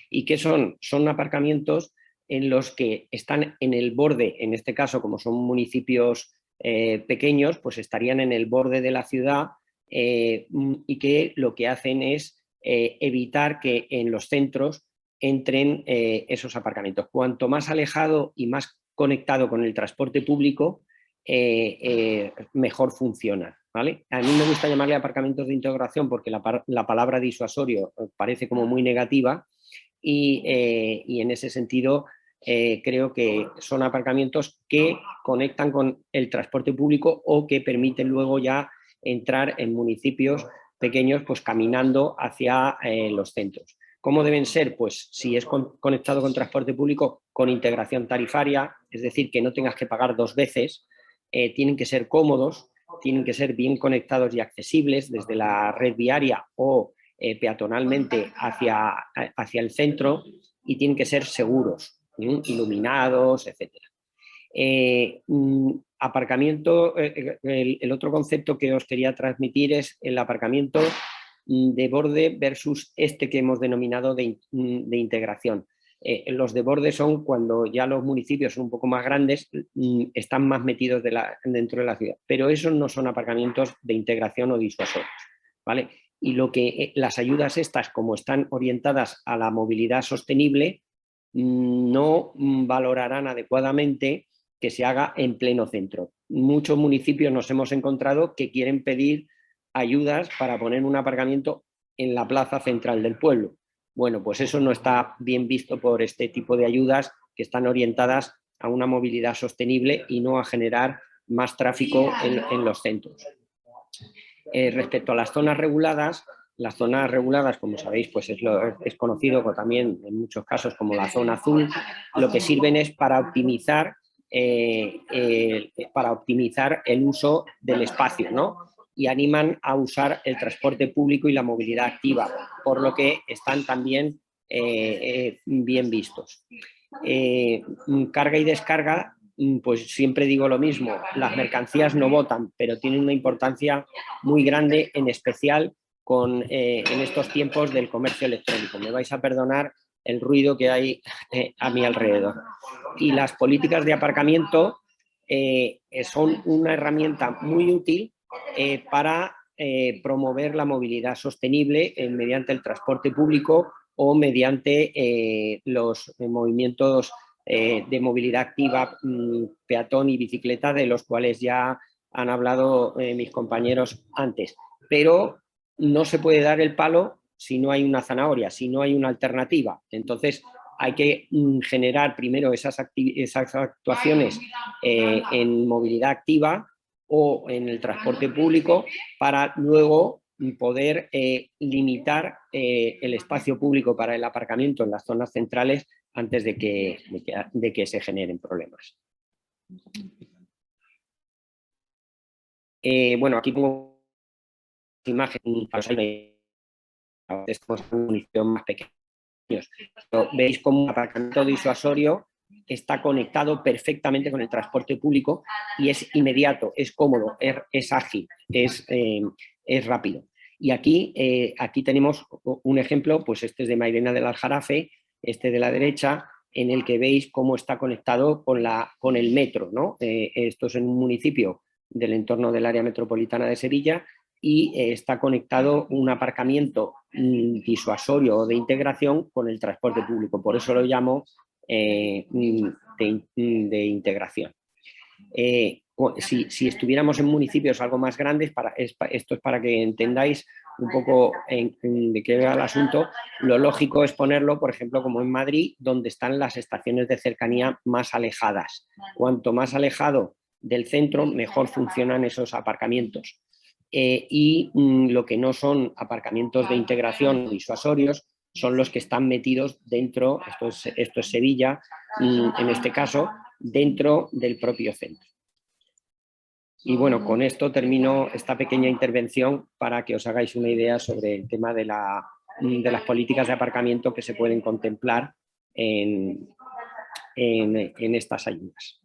¿Y qué son? Son aparcamientos en los que están en el borde, en este caso como son municipios pequeños, pues estarían en el borde de la ciudad y que lo que hacen es evitar que en los centros entren esos aparcamientos. Cuanto más alejado y más conectado con el transporte público, mejor funciona, ¿vale? A mí me gusta llamarle aparcamientos de integración porque la palabra disuasorio parece como muy negativa y en ese sentido creo que son aparcamientos que conectan con el transporte público o que permiten luego ya entrar en municipios pequeños pues caminando hacia los centros. ¿Cómo deben ser? Pues si es conectado con transporte público, con integración tarifaria, es decir, que no tengas que pagar dos veces, tienen que ser cómodos, tienen que ser bien conectados y accesibles desde la red viaria o peatonalmente hacia el centro y tienen que ser seguros, iluminados, etc. aparcamiento, el otro concepto que os quería transmitir es el aparcamiento de borde versus este que hemos denominado de integración. Los de borde son cuando ya los municipios son un poco más grandes, están más metidos dentro de la ciudad, pero esos no son aparcamientos de integración o disuasorios, ¿vale? Y las ayudas estas, como están orientadas a la movilidad sostenible, no valorarán adecuadamente que se haga en pleno centro. Muchos municipios nos hemos encontrado que quieren pedir ayudas para poner un aparcamiento en la plaza central del pueblo. Bueno, pues eso no está bien visto por este tipo de ayudas que están orientadas a una movilidad sostenible y no a generar más tráfico en los centros. Respecto a las zonas reguladas, como sabéis, pues es conocido también en muchos casos como la zona azul, lo que sirven es para optimizar el uso del espacio, ¿no? Y animan a usar el transporte público y la movilidad activa, por lo que están también bien vistos. Carga y descarga, pues siempre digo lo mismo, las mercancías no botan, pero tienen una importancia muy grande, en especial en estos tiempos del comercio electrónico. Me vais a perdonar el ruido que hay a mi alrededor. Y las políticas de aparcamiento son una herramienta muy útil para promover la movilidad sostenible mediante el transporte público o mediante los movimientos de movilidad activa, peatón y bicicleta, de los cuales ya han hablado mis compañeros antes. Pero no se puede dar el palo si no hay una zanahoria, si no hay una alternativa. Entonces hay que generar primero esas actuaciones en movilidad activa o en el transporte público para luego poder limitar el espacio público para el aparcamiento en las zonas centrales antes de que se generen problemas. Bueno, aquí pongo imagen estamos en municipios más pequeños. Pero veis como un aparcamiento disuasorio está conectado perfectamente con el transporte público y es inmediato, es cómodo, es ágil, es rápido. Y aquí tenemos un ejemplo, pues este es de Mairena del Aljarafe, este de la derecha, en el que veis cómo está conectado con el metro, ¿no? Esto es en un municipio del entorno del área metropolitana de Sevilla y está conectado un aparcamiento disuasorio o de integración con el transporte público. Por eso lo llamo de integración. Si estuviéramos en municipios algo más grandes, esto es para que entendáis un poco de qué va el asunto, lo lógico es ponerlo, por ejemplo, como en Madrid, donde están las estaciones de cercanía más alejadas. Cuanto más alejado del centro, mejor funcionan esos aparcamientos. Y lo que no son aparcamientos de integración disuasorios son los que están metidos dentro, esto es Sevilla, en este caso, dentro del propio centro. Y bueno, con esto termino esta pequeña intervención para que os hagáis una idea sobre el tema de las políticas de aparcamiento que se pueden contemplar en estas ayudas.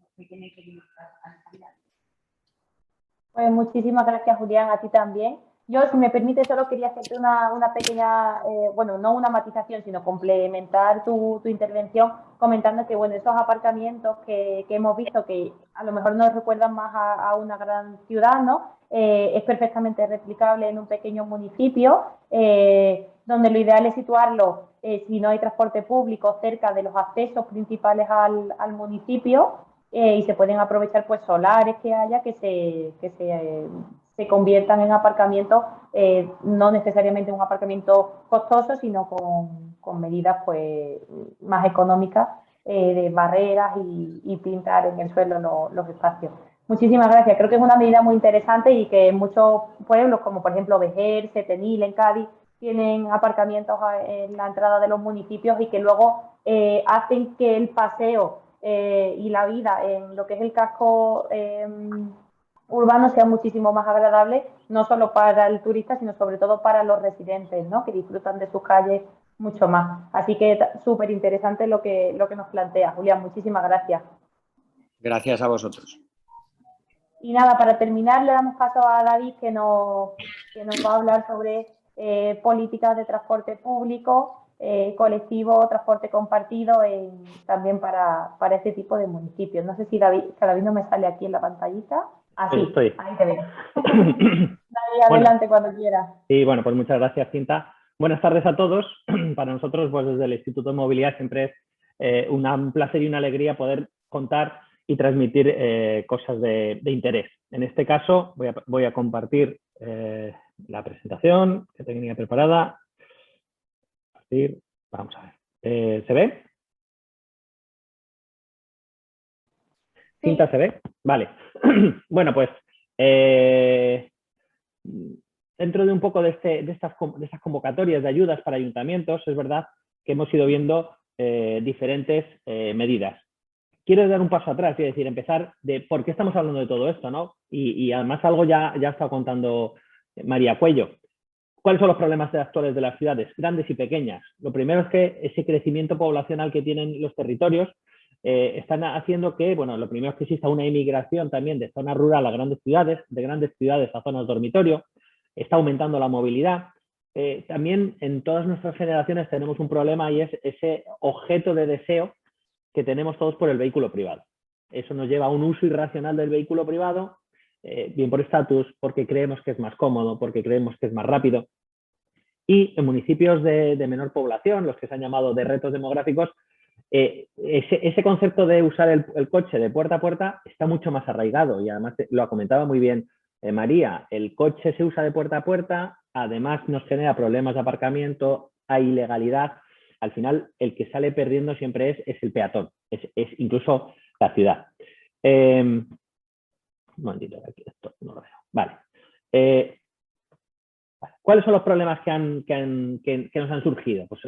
Pues muchísimas gracias, Julián, a ti también. Yo, si me permite, solo quería hacerte una pequeña, bueno, no una matización, sino complementar tu intervención comentando que, bueno, esos aparcamientos que hemos visto, que a lo mejor nos recuerdan más a una gran ciudad, ¿no? Es perfectamente replicable en un pequeño municipio, donde lo ideal es situarlo, si no hay transporte público, cerca de los accesos principales al municipio, y se pueden aprovechar pues solares que haya que se conviertan en aparcamientos, no necesariamente un aparcamiento costoso, sino con medidas pues más económicas, de barreras y pintar en el suelo los espacios. Muchísimas gracias. Creo que es una medida muy interesante y que muchos pueblos, como por ejemplo Vejer, Setenil, en Cádiz, tienen aparcamientos en la entrada de los municipios y que luego hacen que el paseo y la vida en lo que es el casco urbano sea muchísimo más agradable, no solo para el turista, sino sobre todo para los residentes, ¿no? Que disfrutan de sus calles mucho más. Así que súper interesante lo que nos plantea. Julián, muchísimas gracias. Gracias a vosotros. Y nada, para terminar le damos paso a David que nos va a hablar sobre políticas de transporte público, colectivo, transporte compartido, también para este tipo de municipios. No sé si David no me sale aquí en la pantallita. Sí, estoy. Ahí te veo. David, adelante cuando quieras. Y bueno, pues muchas gracias, Cinta. Buenas tardes a todos. Para nosotros, pues desde el Instituto de Movilidad siempre es un placer y una alegría poder contar y transmitir cosas de interés. En este caso voy a compartir la presentación que tenía preparada. Vamos a ver. ¿Se ve? ¿Cinta se ve? Vale. Bueno, pues dentro de un poco de estas convocatorias de ayudas para ayuntamientos, es verdad que hemos ido viendo diferentes medidas. Quiero dar un paso atrás, es decir, empezar de por qué estamos hablando de todo esto, ¿no? Y además algo ya ha estado contando María Cuello. ¿Cuáles son los problemas actuales de las ciudades, grandes y pequeñas? Lo primero es que ese crecimiento poblacional que tienen los territorios están haciendo que, bueno, lo primero es que exista una inmigración también de zona rural a grandes ciudades, de grandes ciudades a zonas dormitorio, está aumentando la movilidad. También en todas nuestras generaciones tenemos un problema y es ese objeto de deseo que tenemos todos por el vehículo privado. Eso nos lleva a un uso irracional del vehículo privado, bien por estatus, porque creemos que es más cómodo, porque creemos que es más rápido. Y en municipios de menor población, los que se han llamado de retos demográficos, ese concepto de usar el coche de puerta a puerta está mucho más arraigado y además lo ha comentado muy bien María, el coche se usa de puerta a puerta, además nos genera problemas de aparcamiento, hay ilegalidad. Al final, el que sale perdiendo siempre es el peatón, es incluso la ciudad. Un momentito, aquí esto no lo veo. Vale. ¿Cuáles son los problemas que nos han surgido? Pues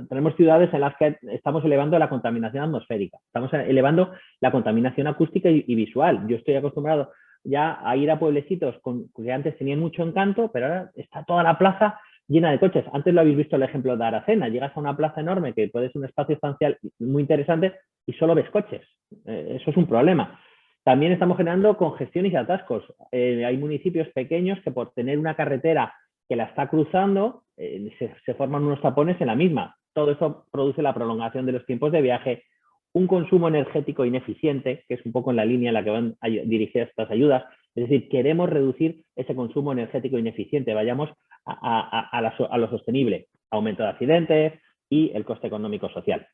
tenemos ciudades en las que estamos elevando la contaminación atmosférica, estamos elevando la contaminación acústica y visual. Yo estoy acostumbrado ya a ir a pueblecitos que antes tenían mucho encanto, pero ahora está toda la plaza llena de coches. Antes lo habéis visto el ejemplo de Aracena, llegas a una plaza enorme que puede ser un espacio estancial muy interesante y solo ves coches. Eso es un problema. También estamos generando congestiones y atascos. Hay municipios pequeños que por tener una carretera que la está cruzando, se forman unos tapones en la misma. Todo eso produce la prolongación de los tiempos de viaje, un consumo energético ineficiente, que es un poco en la línea en la que van dirigidas estas ayudas. Es decir, queremos reducir ese consumo energético ineficiente, vayamos a lo sostenible, aumento de accidentes y el coste económico social.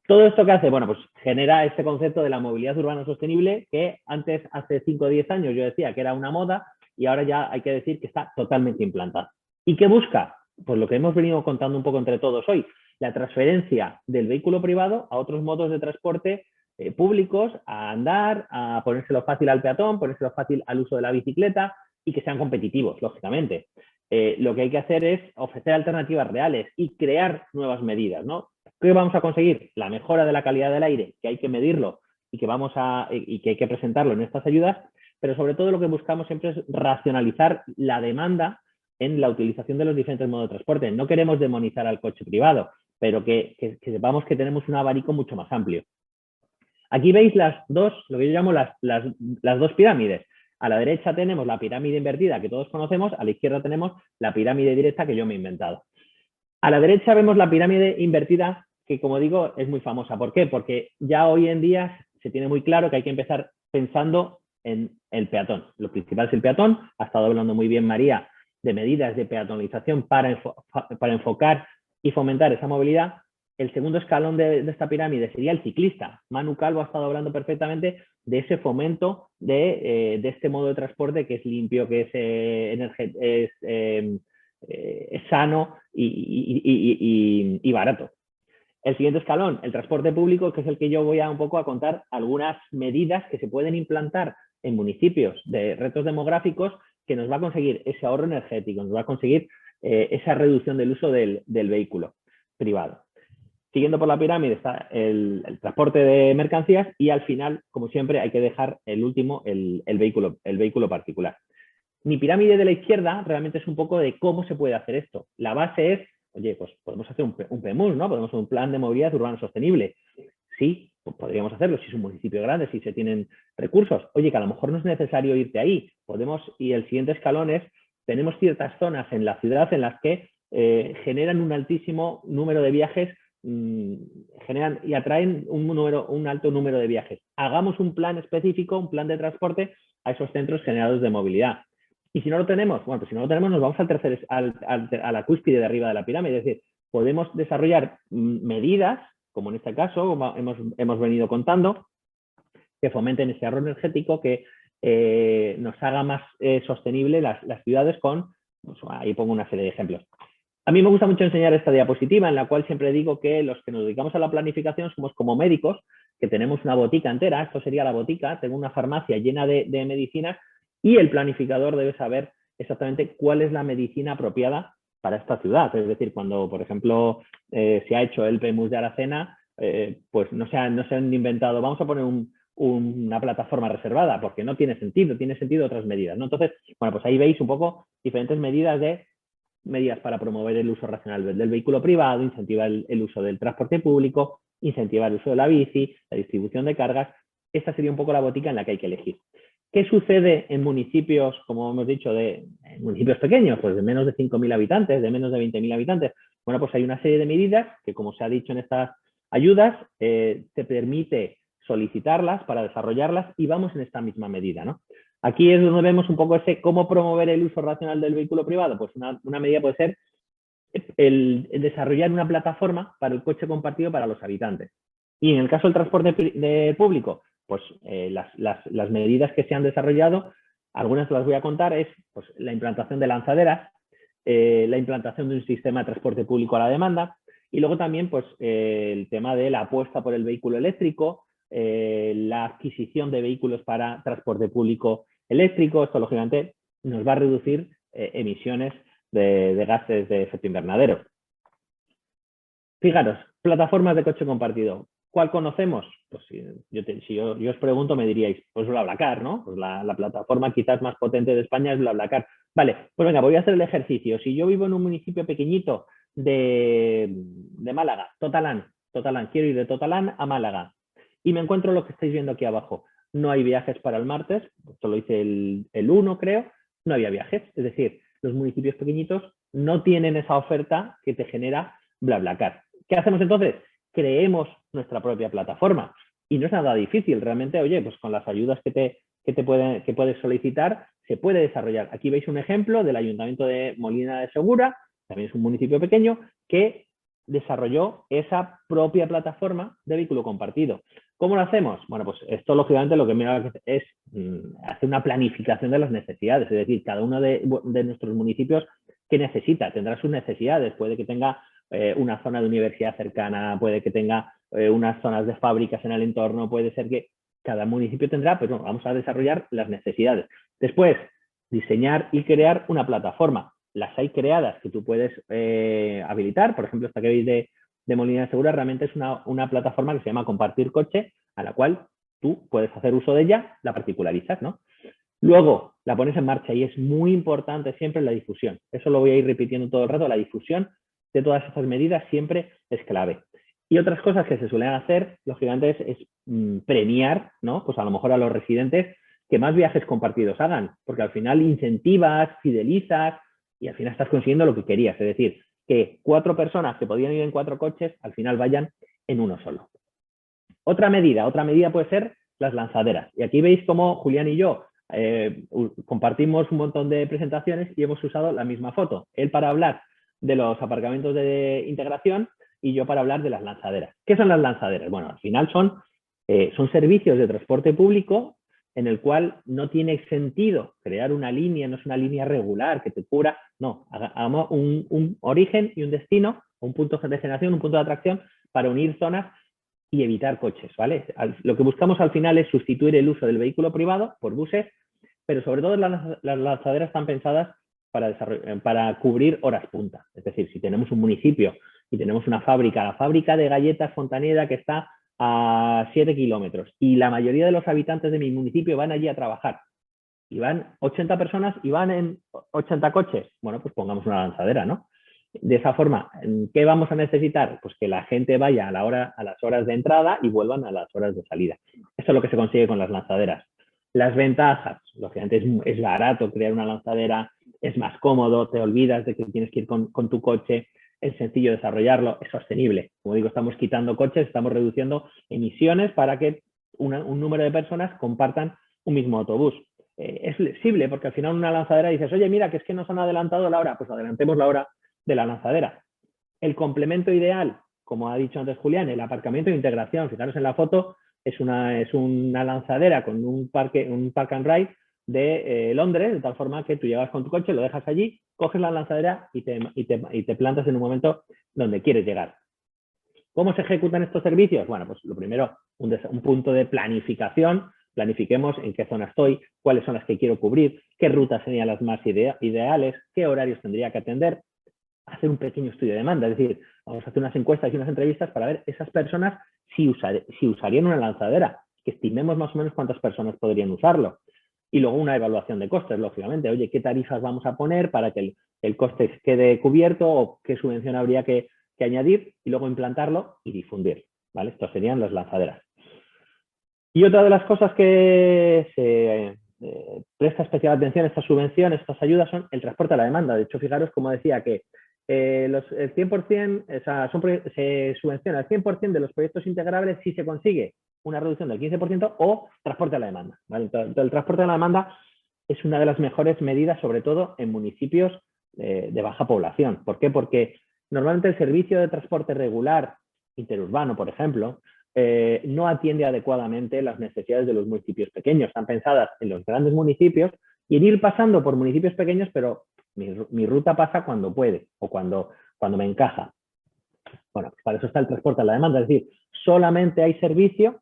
¿Todo esto qué hace? Bueno, pues genera este concepto de la movilidad urbana sostenible que antes, hace 5 o 10 años, yo decía que era una moda y ahora ya hay que decir que está totalmente implantada. ¿Y qué busca? Pues lo que hemos venido contando un poco entre todos hoy, la transferencia del vehículo privado a otros modos de transporte públicos, a andar, a ponérselo fácil al peatón, ponérselo fácil al uso de la bicicleta y que sean competitivos, lógicamente. Lo que hay que hacer es ofrecer alternativas reales y crear nuevas medidas, ¿no? ¿Qué vamos a conseguir? La mejora de la calidad del aire, que hay que medirlo y que hay que presentarlo en estas ayudas, pero sobre todo lo que buscamos siempre es racionalizar la demanda en la utilización de los diferentes modos de transporte. No queremos demonizar al coche privado, pero que sepamos que tenemos un abanico mucho más amplio. Aquí veis lo que yo llamo las dos pirámides. A la derecha tenemos la pirámide invertida que todos conocemos, a la izquierda tenemos la pirámide directa que yo me he inventado. A la derecha vemos la pirámide invertida que, como digo, es muy famosa. ¿Por qué? Porque ya hoy en día se tiene muy claro que hay que empezar pensando en el peatón. Lo principal es el peatón. Ha estado hablando muy bien María de medidas de peatonalización para enfocar y fomentar esa movilidad. El segundo escalón de esta pirámide sería el ciclista. Manu Calvo ha estado hablando perfectamente de ese fomento de este modo de transporte que es limpio, que es sano y barato. El siguiente escalón, el transporte público, que es el que yo voy un poco a contar algunas medidas que se pueden implantar en municipios de retos demográficos que nos va a conseguir ese ahorro energético, nos va a conseguir esa reducción del uso del vehículo privado. Siguiendo por la pirámide está el transporte de mercancías y al final, como siempre, hay que dejar el último, el vehículo particular. Mi pirámide de la izquierda realmente es un poco de cómo se puede hacer esto. La base es, oye, pues podemos hacer un PEMUS, ¿no? Podemos hacer un plan de movilidad urbana sostenible. Sí, pues podríamos hacerlo si es un municipio grande, si se tienen recursos. Oye, que a lo mejor no es necesario irte ahí. Y el siguiente escalón es, tenemos ciertas zonas en la ciudad en las que generan un altísimo número de viajes, generan y atraen un alto número de viajes. Hagamos un plan específico, un plan de transporte a esos centros generados de movilidad. Y si no lo tenemos, bueno, pues si no lo tenemos nos vamos a la cúspide de arriba de la pirámide. Es decir, podemos desarrollar medidas, como en este caso, como hemos venido contando, que fomenten ese ahorro energético, que nos haga más sostenible las ciudades con, pues, ahí pongo una serie de ejemplos. A mí me gusta mucho enseñar esta diapositiva en la cual siempre digo que los que nos dedicamos a la planificación somos como médicos, que tenemos una botica entera, esto sería la botica, tengo una farmacia llena de medicinas y el planificador debe saber exactamente cuál es la medicina apropiada para esta ciudad. Es decir, cuando, por ejemplo, se ha hecho el PEMUS de Aracena, pues no se han inventado, vamos a poner una plataforma reservada, porque no tiene sentido otras medidas, ¿no? Entonces, bueno, pues ahí veis un poco diferentes medidas para promover el uso racional del vehículo privado, incentivar el uso del transporte público, incentivar el uso de la bici, la distribución de cargas. Esta sería un poco la botica en la que hay que elegir. ¿Qué sucede en municipios, como hemos dicho, en municipios pequeños, pues de menos de 5.000 habitantes, de menos de 20.000 habitantes? Bueno, pues hay una serie de medidas que, como se ha dicho en estas ayudas, te permite solicitarlas para desarrollarlas y vamos en esta misma medida, ¿no? Aquí es donde vemos un poco cómo promover el uso racional del vehículo privado. Pues una medida puede ser el desarrollar una plataforma para el coche compartido para los habitantes. Y en el caso del transporte público, pues las medidas que se han desarrollado, algunas las voy a contar, es pues, la implantación de lanzaderas, la implantación de un sistema de transporte público a la demanda y luego también pues, el tema de la apuesta por el vehículo eléctrico, la adquisición de vehículos para transporte público eléctrico. Esto, lógicamente, nos va a reducir emisiones de gases de efecto invernadero. Fijaros, plataformas de coche compartido. ¿Cuál conocemos? Pues si yo os pregunto, me diríais, pues BlaBlaCar, ¿no? Pues la plataforma quizás más potente de España es BlaBlaCar. Vale, pues venga, voy a hacer el ejercicio. Si yo vivo en un municipio pequeñito de Málaga, Totalán, quiero ir de Totalán a Málaga y me encuentro lo que estáis viendo aquí abajo. No hay viajes para el martes, esto lo hice el 1, creo, no había viajes. Es decir, los municipios pequeñitos no tienen esa oferta que te genera BlaBlaCar. ¿Qué hacemos entonces? Creemos nuestra propia plataforma. Y no es nada difícil, realmente, oye, pues con las ayudas que puedes solicitar, se puede desarrollar. Aquí veis un ejemplo del Ayuntamiento de Molina de Segura, también es un municipio pequeño, que desarrolló esa propia plataforma de vehículo compartido. ¿Cómo lo hacemos? Bueno, pues esto lógicamente lo que mira es hacer una planificación de las necesidades, es decir, cada uno de nuestros municipios, ¿qué necesita? Tendrá sus necesidades, puede que tenga una zona de universidad cercana, puede que tenga unas zonas de fábricas en el entorno, puede ser que cada municipio tendrá, pues bueno, vamos a desarrollar las necesidades. Después, diseñar y crear una plataforma. Las hay creadas que tú puedes habilitar, por ejemplo, esta que veis de Molina de Segura, realmente es una plataforma que se llama Compartir Coche, a la cual tú puedes hacer uso de ella, la particularizas, ¿no? Luego la pones en marcha y es muy importante siempre la difusión. Eso lo voy a ir repitiendo todo el rato, la difusión de todas estas medidas siempre es clave. Y otras cosas que se suelen hacer, lógicamente, es premiar, ¿no? Pues a lo mejor a los residentes que más viajes compartidos hagan, porque al final incentivas, fidelizas y al final estás consiguiendo lo que querías. Es decir, que 4 personas que podían ir en 4 coches, al final vayan en uno solo. Otra medida puede ser las lanzaderas. Y aquí veis cómo Julián y yo compartimos un montón de presentaciones y hemos usado la misma foto. Él para hablar de los aparcamientos de integración y yo para hablar de las lanzaderas. ¿Qué son las lanzaderas? Bueno, al final son servicios de transporte público en el cual no tiene sentido crear una línea, no es una línea regular que te cubra, no, hagamos un origen y un destino, un punto de generación, un punto de atracción para unir zonas y evitar coches, ¿vale? Lo que buscamos al final es sustituir el uso del vehículo privado por buses, pero sobre todo las lanzaderas están pensadas para cubrir horas punta. Es decir, si tenemos un municipio y tenemos una fábrica, la fábrica de galletas Fontaneda que está a 7 kilómetros y la mayoría de los habitantes de mi municipio van allí a trabajar y van 80 personas y van en 80 coches, bueno, pues pongamos una lanzadera, ¿no? De esa forma, ¿qué vamos a necesitar? Pues que la gente vaya a las horas de entrada y vuelvan a las horas de salida. Eso es lo que se consigue con las lanzaderas. Las ventajas, lógicamente es barato crear una lanzadera, es más cómodo, te olvidas de que tienes que ir con tu coche, es sencillo desarrollarlo, es sostenible. Como digo, estamos quitando coches, estamos reduciendo emisiones para que un número de personas compartan un mismo autobús. Es flexible porque al final una lanzadera dices, oye, mira, que es que nos han adelantado la hora, pues adelantemos la hora de la lanzadera. El complemento ideal, como ha dicho antes Julián, el aparcamiento de integración. Fijaros en la foto, es una lanzadera con un park and ride de Londres, de tal forma que tú llegas con tu coche, lo dejas allí, coges la lanzadera y te plantas en un momento donde quieres llegar. ¿Cómo se ejecutan estos servicios? Bueno, pues lo primero, un punto de planificación. Planifiquemos en qué zona estoy, cuáles son las que quiero cubrir, qué rutas serían las más ideales, qué horarios tendría que atender. Hacer un pequeño estudio de demanda, es decir, vamos a hacer unas encuestas y unas entrevistas para ver esas personas si usarían una lanzadera, que estimemos más o menos cuántas personas podrían usarlo. Y luego una evaluación de costes, lógicamente. Oye, ¿qué tarifas vamos a poner para que el coste quede cubierto o qué subvención habría que añadir? Y luego implantarlo y difundir, ¿vale? Estos serían las lanzaderas. Y otra de las cosas que se presta especial atención a estas subvenciones, estas ayudas, son el transporte a la demanda. De hecho, fijaros, como decía, que el 100%, se subvenciona el 100% de los proyectos integrables si se consigue una reducción del 15% o transporte a la demanda, ¿vale? Entonces, el transporte a la demanda es una de las mejores medidas, sobre todo en municipios de baja población. ¿Por qué? Porque normalmente el servicio de transporte regular interurbano, por ejemplo, no atiende adecuadamente las necesidades de los municipios pequeños. Están pensadas en los grandes municipios y en ir pasando por municipios pequeños, pero mi ruta pasa cuando puede o cuando me encaja. Bueno, pues para eso está el transporte a la demanda, es decir, solamente hay servicio,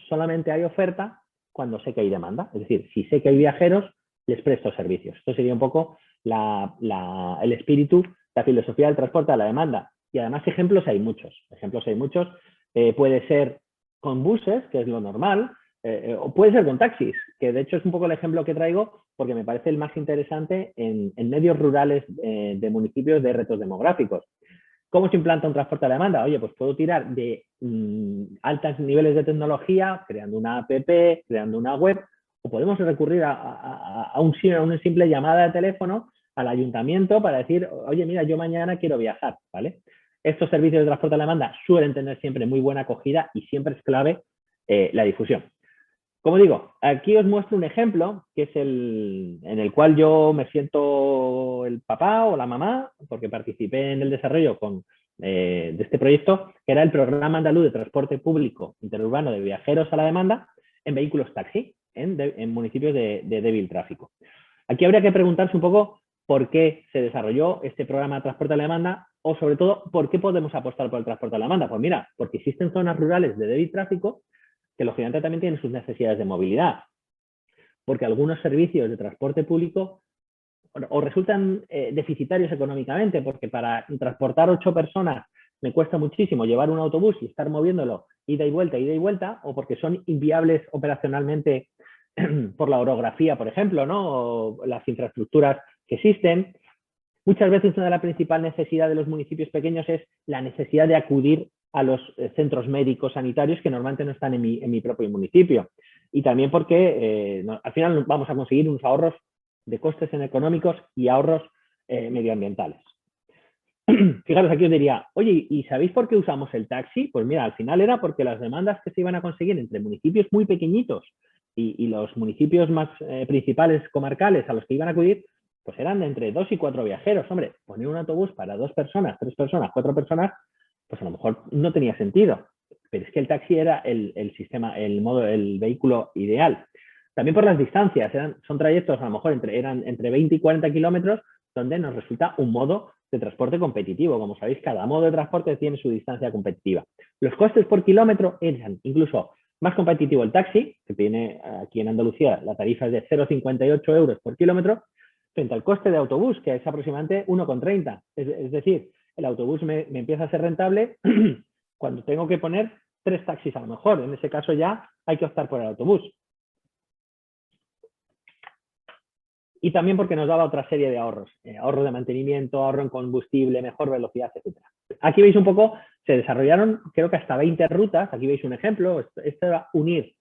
solamente hay oferta cuando sé que hay demanda. Es decir, si sé que hay viajeros, les presto servicios. Esto sería un poco el espíritu, la filosofía del transporte a la demanda. Y además ejemplos hay muchos. Puede ser con buses, que es lo normal, o puede ser con taxis, que de hecho es un poco el ejemplo que traigo porque me parece el más interesante en medios rurales de municipios de retos demográficos. ¿Cómo se implanta un transporte a la demanda? Oye, pues puedo tirar de altos niveles de tecnología, creando una app, creando una web, o podemos recurrir a una simple llamada de teléfono al ayuntamiento para decir, oye, mira, yo mañana quiero viajar, ¿vale? Estos servicios de transporte a la demanda suelen tener siempre muy buena acogida y siempre es clave la difusión. Como digo, aquí os muestro un ejemplo que es en el cual yo me siento el papá o la mamá, porque participé en el desarrollo de este proyecto, que era el Programa Andaluz de Transporte Público Interurbano de Viajeros a la Demanda en vehículos taxi, en municipios de débil tráfico. Aquí habría que preguntarse un poco por qué se desarrolló este programa de transporte a la demanda o, sobre todo, por qué podemos apostar por el transporte a la demanda. Pues mira, porque existen zonas rurales de débil tráfico que lógicamente también tienen sus necesidades de movilidad, porque algunos servicios de transporte público o resultan deficitarios económicamente, porque para transportar 8 personas me cuesta muchísimo llevar un autobús y estar moviéndolo ida y vuelta, o porque son inviables operacionalmente por la orografía, por ejemplo, ¿no? O las infraestructuras que existen. Muchas veces una de las principales necesidades de los municipios pequeños es la necesidad de acudir a los centros médicos sanitarios que normalmente no están en mi propio municipio. Y también porque al final vamos a conseguir unos ahorros de costes económicos y ahorros medioambientales. Fijaros, aquí os diría, oye, ¿y sabéis por qué usamos el taxi? Pues mira, al final era porque las demandas que se iban a conseguir entre municipios muy pequeñitos y los municipios más principales comarcales a los que iban a acudir, pues eran de entre 2 y 4 viajeros. Hombre, poner un autobús para 2 personas, 3 personas, 4 personas, pues a lo mejor no tenía sentido. Pero es que el taxi era el vehículo ideal. También por las distancias, son trayectos a lo mejor eran entre 20 y 40 kilómetros, donde nos resulta un modo de transporte competitivo. Como sabéis, cada modo de transporte tiene su distancia competitiva. Los costes por kilómetro eran incluso más competitivo el taxi, que tiene aquí en Andalucía la tarifa es de 0,58 euros por kilómetro, frente al coste de autobús, que es aproximadamente 1,30. Es decir, el autobús me empieza a ser rentable cuando tengo que poner 3 taxis a lo mejor. En ese caso ya hay que optar por el autobús. y también porque nos daba otra serie de ahorros, ahorro de mantenimiento, ahorro en combustible, mejor velocidad, etc. Aquí veis un poco, se desarrollaron creo que hasta 20 rutas, aquí veis un ejemplo, esto era unir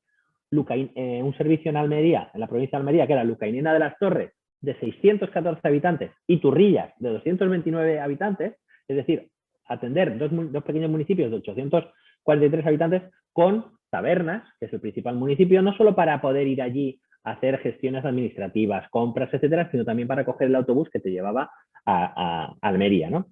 un servicio en Almería, en la provincia de Almería, que era Lucainena de las Torres, de 614 habitantes, y Turrillas, de 229 habitantes, es decir, atender dos pequeños municipios de 843 habitantes con Tabernas, que es el principal municipio, no solo para poder ir allí a hacer gestiones administrativas, compras, etcétera, sino también para coger el autobús que te llevaba a Almería, ¿no?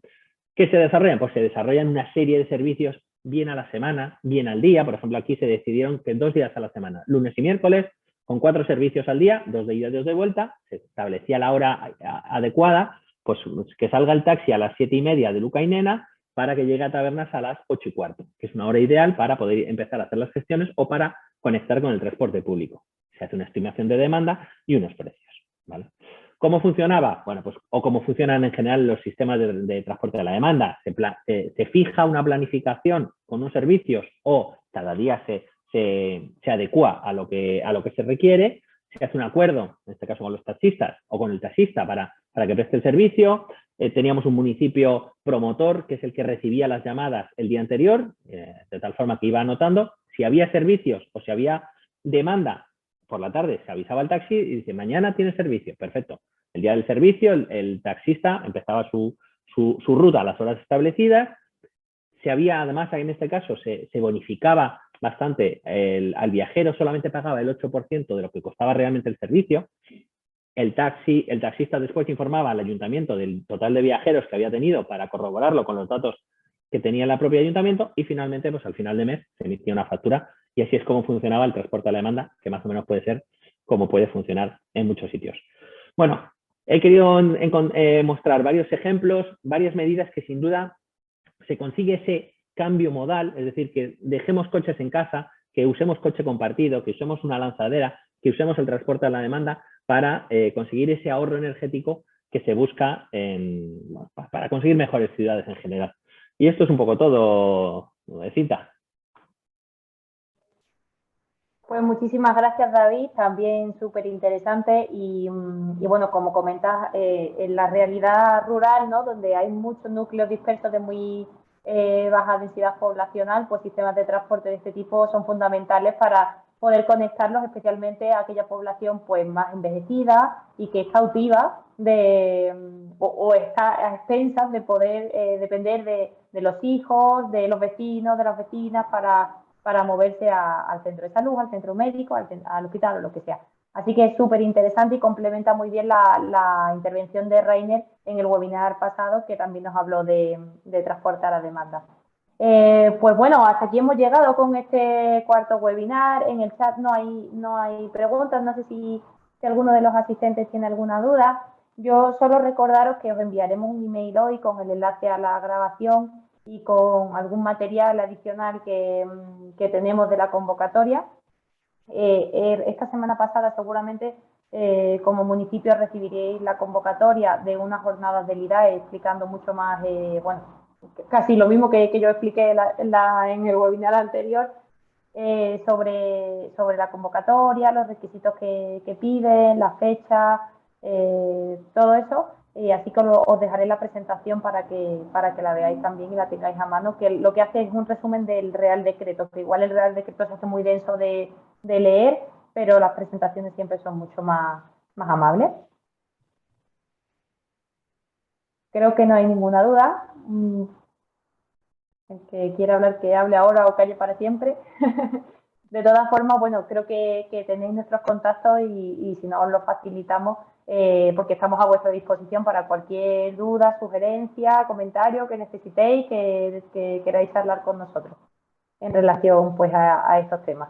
¿Qué se desarrollan? Pues se desarrollan una serie de servicios bien a la semana, bien al día. Por ejemplo, aquí se decidieron que 2 días a la semana, lunes y miércoles, con 4 servicios al día, 2 de ida y 2 de vuelta. Se establecía la hora adecuada, pues que salga el taxi a las 7:30 de Lucainena para que llegue a Tabernas a las 8:15, que es una hora ideal para poder empezar a hacer las gestiones o para conectar con el transporte público. Se hace una estimación de demanda y unos precios, ¿vale? ¿Cómo funcionaba? Bueno, pues o cómo funcionan en general los sistemas de transporte de la demanda. Se fija una planificación con unos servicios o cada día se adecua a lo que se requiere. Se hace un acuerdo, en este caso con los taxistas o con el taxista para que preste el servicio. Teníamos un municipio promotor, que es el que recibía las llamadas el día anterior, de tal forma que iba anotando. Si había servicios o si había demanda, por la tarde se avisaba al taxi y dice, mañana tiene servicio, perfecto. El día del servicio, el taxista empezaba su ruta a las horas establecidas. Además, en este caso, se bonificaba bastante, al viajero solamente pagaba el 8% de lo que costaba realmente el servicio. El taxista después informaba al ayuntamiento del total de viajeros que había tenido para corroborarlo con los datos que tenía el propio ayuntamiento y finalmente, pues al final de mes, se emitía una factura y así es como funcionaba el transporte a la demanda, que más o menos puede ser como puede funcionar en muchos sitios. Bueno, he querido mostrar varios ejemplos, varias medidas que sin duda se consigue ese cambio modal, es decir, que dejemos coches en casa, que usemos coche compartido, que usemos una lanzadera, que usemos el transporte a la demanda para conseguir ese ahorro energético que se busca para conseguir mejores ciudades en general. Y esto es un poco todo, Cinta. Pues muchísimas gracias, David, también súper interesante y bueno, como comentas, en la realidad rural, ¿no?, donde hay muchos núcleos dispersos de muy baja densidad poblacional, pues sistemas de transporte de este tipo son fundamentales para poder conectarlos, especialmente a aquella población pues más envejecida y que es cautiva o está a expensas de poder depender de los hijos, de los vecinos, de las vecinas para moverse al centro de salud, al centro médico, al hospital o lo que sea. Así que es súper interesante y complementa muy bien la intervención de Rainer en el webinar pasado, que también nos habló de transporte a la demanda. Pues bueno, hasta aquí hemos llegado con este cuarto webinar. En el chat no hay preguntas, no sé si alguno de los asistentes tiene alguna duda. Yo solo recordaros que os enviaremos un email hoy con el enlace a la grabación y con algún material adicional que tenemos de la convocatoria. Esta semana pasada seguramente como municipio recibiréis la convocatoria de unas jornadas del IDAE explicando mucho más, bueno, casi lo mismo que yo expliqué en el webinar anterior, sobre la convocatoria, los requisitos que piden, la fecha, todo eso. Así que os dejaré la presentación para que la veáis también y la tengáis a mano, que lo que hace es un resumen del Real Decreto, que igual el Real Decreto se hace muy denso de leer, pero las presentaciones siempre son mucho más amables. Creo que no hay ninguna duda. El que quiera hablar, que hable ahora o calle para siempre. De todas formas, bueno, creo que tenéis nuestros contactos y si no os los facilitamos, porque estamos a vuestra disposición para cualquier duda, sugerencia, comentario que necesitéis, que queráis hablar con nosotros en relación pues a estos temas.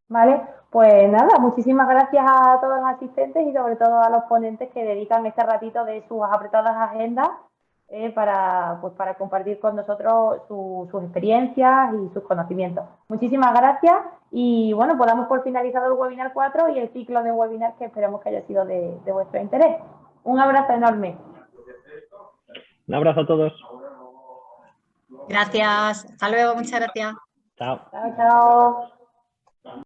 Vale, pues nada, muchísimas gracias a todos los asistentes y sobre todo a los ponentes que dedican este ratito de sus apretadas agendas para compartir con nosotros sus experiencias y sus conocimientos. Muchísimas gracias y bueno, pues damos por finalizado el webinar 4 y el ciclo de webinars que esperamos que haya sido de vuestro interés. Un abrazo enorme. Un abrazo a todos. Gracias. Hasta luego. Muchas gracias. Chao. Chao, chao.